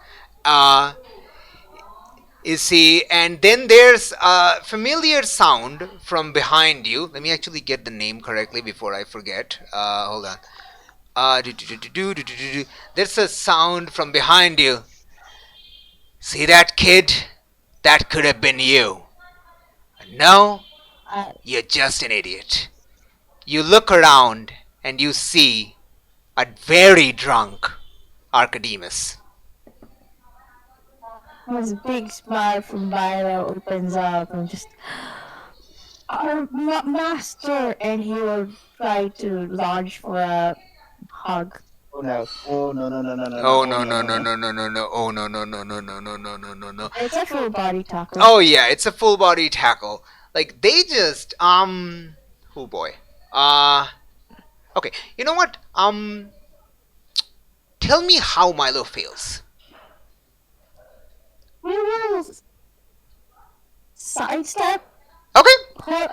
You see, and then there's a familiar sound from behind you. Let me actually get the name correctly before I forget. Hold on. There's a sound from behind you. See that, kid? That could have been you. No, you're just an idiot. You look around and you see a very drunk Archidemus. His big smile from Milo opens up and just, our master, and he will try to launch for a hug. Oh no! Oh no! No! No! No! No! Oh no no no no no no no! Oh no no no no no no no no no no! It's a full body tackle. Oh yeah, it's a full body tackle. Like, they just oh boy. Okay, you know what? Tell me how Milo fails. We will sidestep. Okay.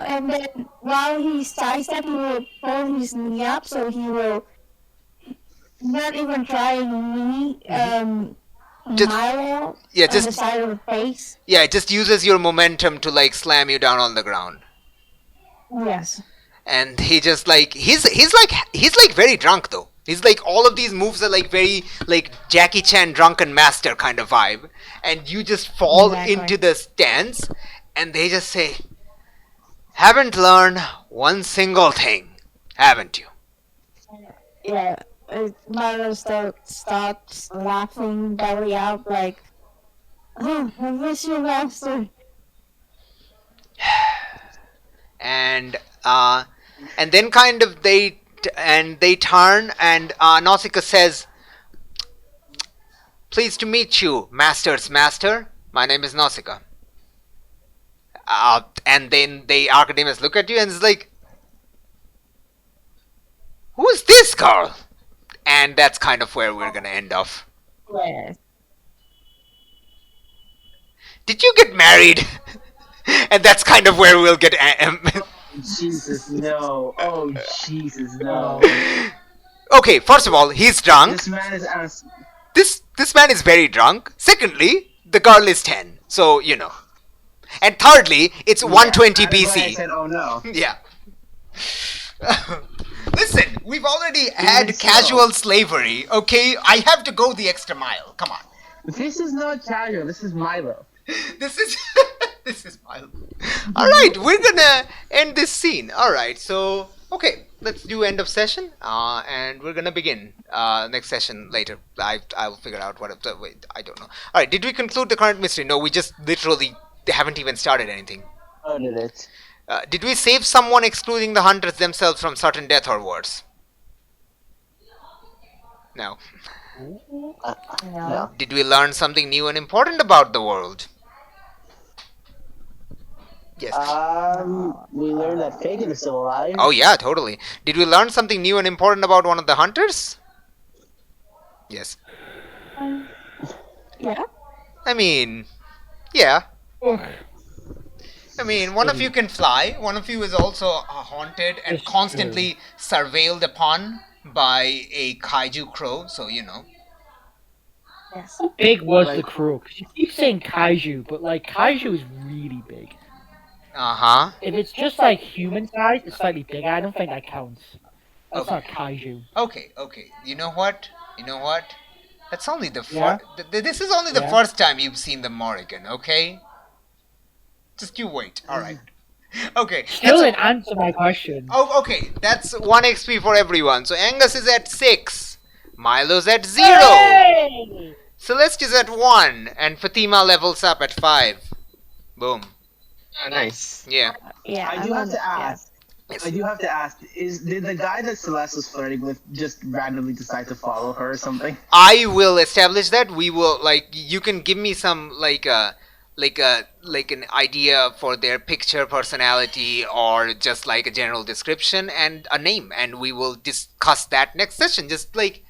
And then while he's sidestepping, he will pull his knee up, so he will not even try knee Milo on the side of the face. Yeah, it just uses your momentum to, like, slam you down on the ground. Yes. And he just, like, he's like very drunk though. He's like, all of these moves are like very, like, Jackie Chan drunken master kind of vibe. And you just fall into the stance, and they just say, haven't learned one single thing, haven't you? Yeah. Milo stops laughing belly up like, oh, I miss you, master. And then kind of they turn, and Nausicaa says, "Pleased to meet you, master's master. My name is Nausicaa." And then the Archidemus look at you and is like, "Who is this girl?" And that's kind of where we're gonna end off. Yes. Did you get married? And that's kind of where we'll get. Jesus, no. Oh, Jesus, no. Okay, first of all, he's drunk. This man is honest. This man is very drunk. Secondly, the girl is 10, so you know. And thirdly, it's 120 That's why I BC. said, oh no. Yeah. Listen, we've already had so. casual slavery, okay? I have to go the extra mile. Come on. This is not casual. This is Milo. This is this is Milo. All right, we're gonna end this scene. All right, so okay, let's do end of session, and we're gonna begin next session later. I'll figure out what. Wait, I don't know. All right, did we conclude the current mystery? No, we just literally haven't even started anything. Oh, did it? Did we save someone excluding the hunters themselves from certain death or worse? No. No. Did we learn something new and important about the world? Yes. We learned that Fagin is still alive. Oh yeah, totally. Did we learn something new and important about one of the hunters? Yes. Yeah. I mean, yeah. I mean, one of you can fly. One of you is also haunted and It's constantly surveilled upon by a kaiju crow. So you know. Yes. How big was Like- the crew? 'Cause you keep saying kaiju, but like kaiju is really big. Uh-huh. If it's just like human size, it's slightly bigger. I don't think that counts. That's Okay. not kaiju. Okay. You know what? That's only the Yeah? first. This is only the Yeah? first time you've seen the Morrigan. Okay. Just you wait. All right. Okay. Still that's- didn't answer my question. Oh, okay. That's 1 XP for everyone. So Angus is at 6. Milo's at 0. Hey! Celeste is at 1. And Fatima levels up at 5. Boom. Oh, nice. Yeah. Yeah. I do have to ask. Yes. I do have to ask. Did the guy that Celeste was flirting with just randomly decide to follow her or something? I will establish that. We will, like, you can give me some, like an idea for their picture, personality, or just like a general description and a name, and we will discuss that next session. Just like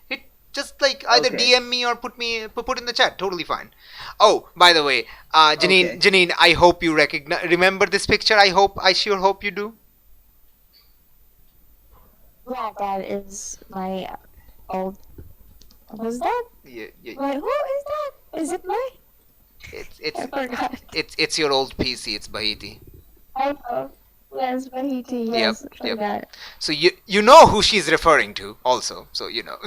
either Okay. DM me or put in the chat. Totally fine. Oh, by the way, Okay. Janine, I hope you remember this picture. I sure hope you do. Yeah, that is my old. Was that? Yeah, Wait, who is that? Is it my? it's I forgot. it's your old PC. It's Bahiti. I know. Yes, Bahiti. Yes, I yep. forgot. So you know who she's referring to, also. So you know.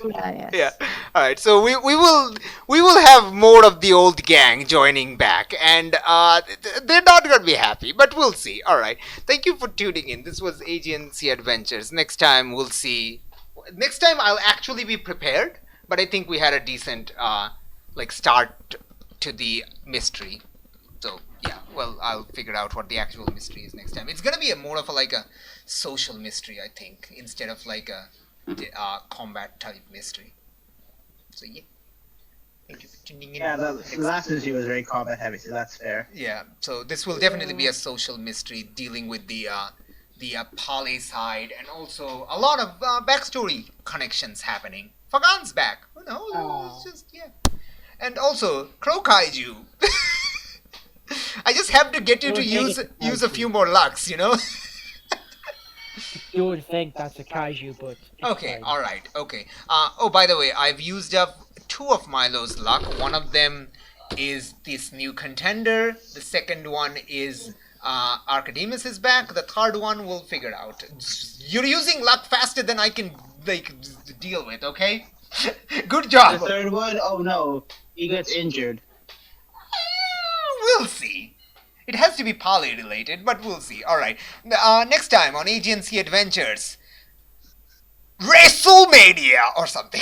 Yeah, yes. Yeah. All right. So we will have more of the old gang joining back, and they're not gonna be happy, but we'll see. All right. Thank you for tuning in. This was Aegean Sea Adventures. Next time we'll see. Next time I'll actually be prepared, but I think we had a decent start to the mystery. So yeah. Well, I'll figure out what the actual mystery is next time. It's gonna be more of a social mystery, I think, instead of like a combat type mystery. So yeah. Thank you for tuning in. Yeah, the last mystery was very combat heavy, so that's fair. Yeah. So this will definitely be a social mystery dealing with the poly side, and also a lot of backstory connections happening. Fagan's back. Who knows? It's just yeah. And also Crow Kaiju. I just have to get you to use a few more lucks, you know. You would think that's a kaiju, but it's Okay, fine. alright, okay. Oh, by the way, I've used up 2 of Milo's luck. One of them is this new contender. The second one is Archidemus is back. The third one we'll figure out. You're using luck faster than I can, deal with, okay? Good The job. third one, oh no, he gets injured. We'll see. It has to be poly related, but we'll see. Alright. Next time on Aegean Sea Adventures. WrestleMania or something.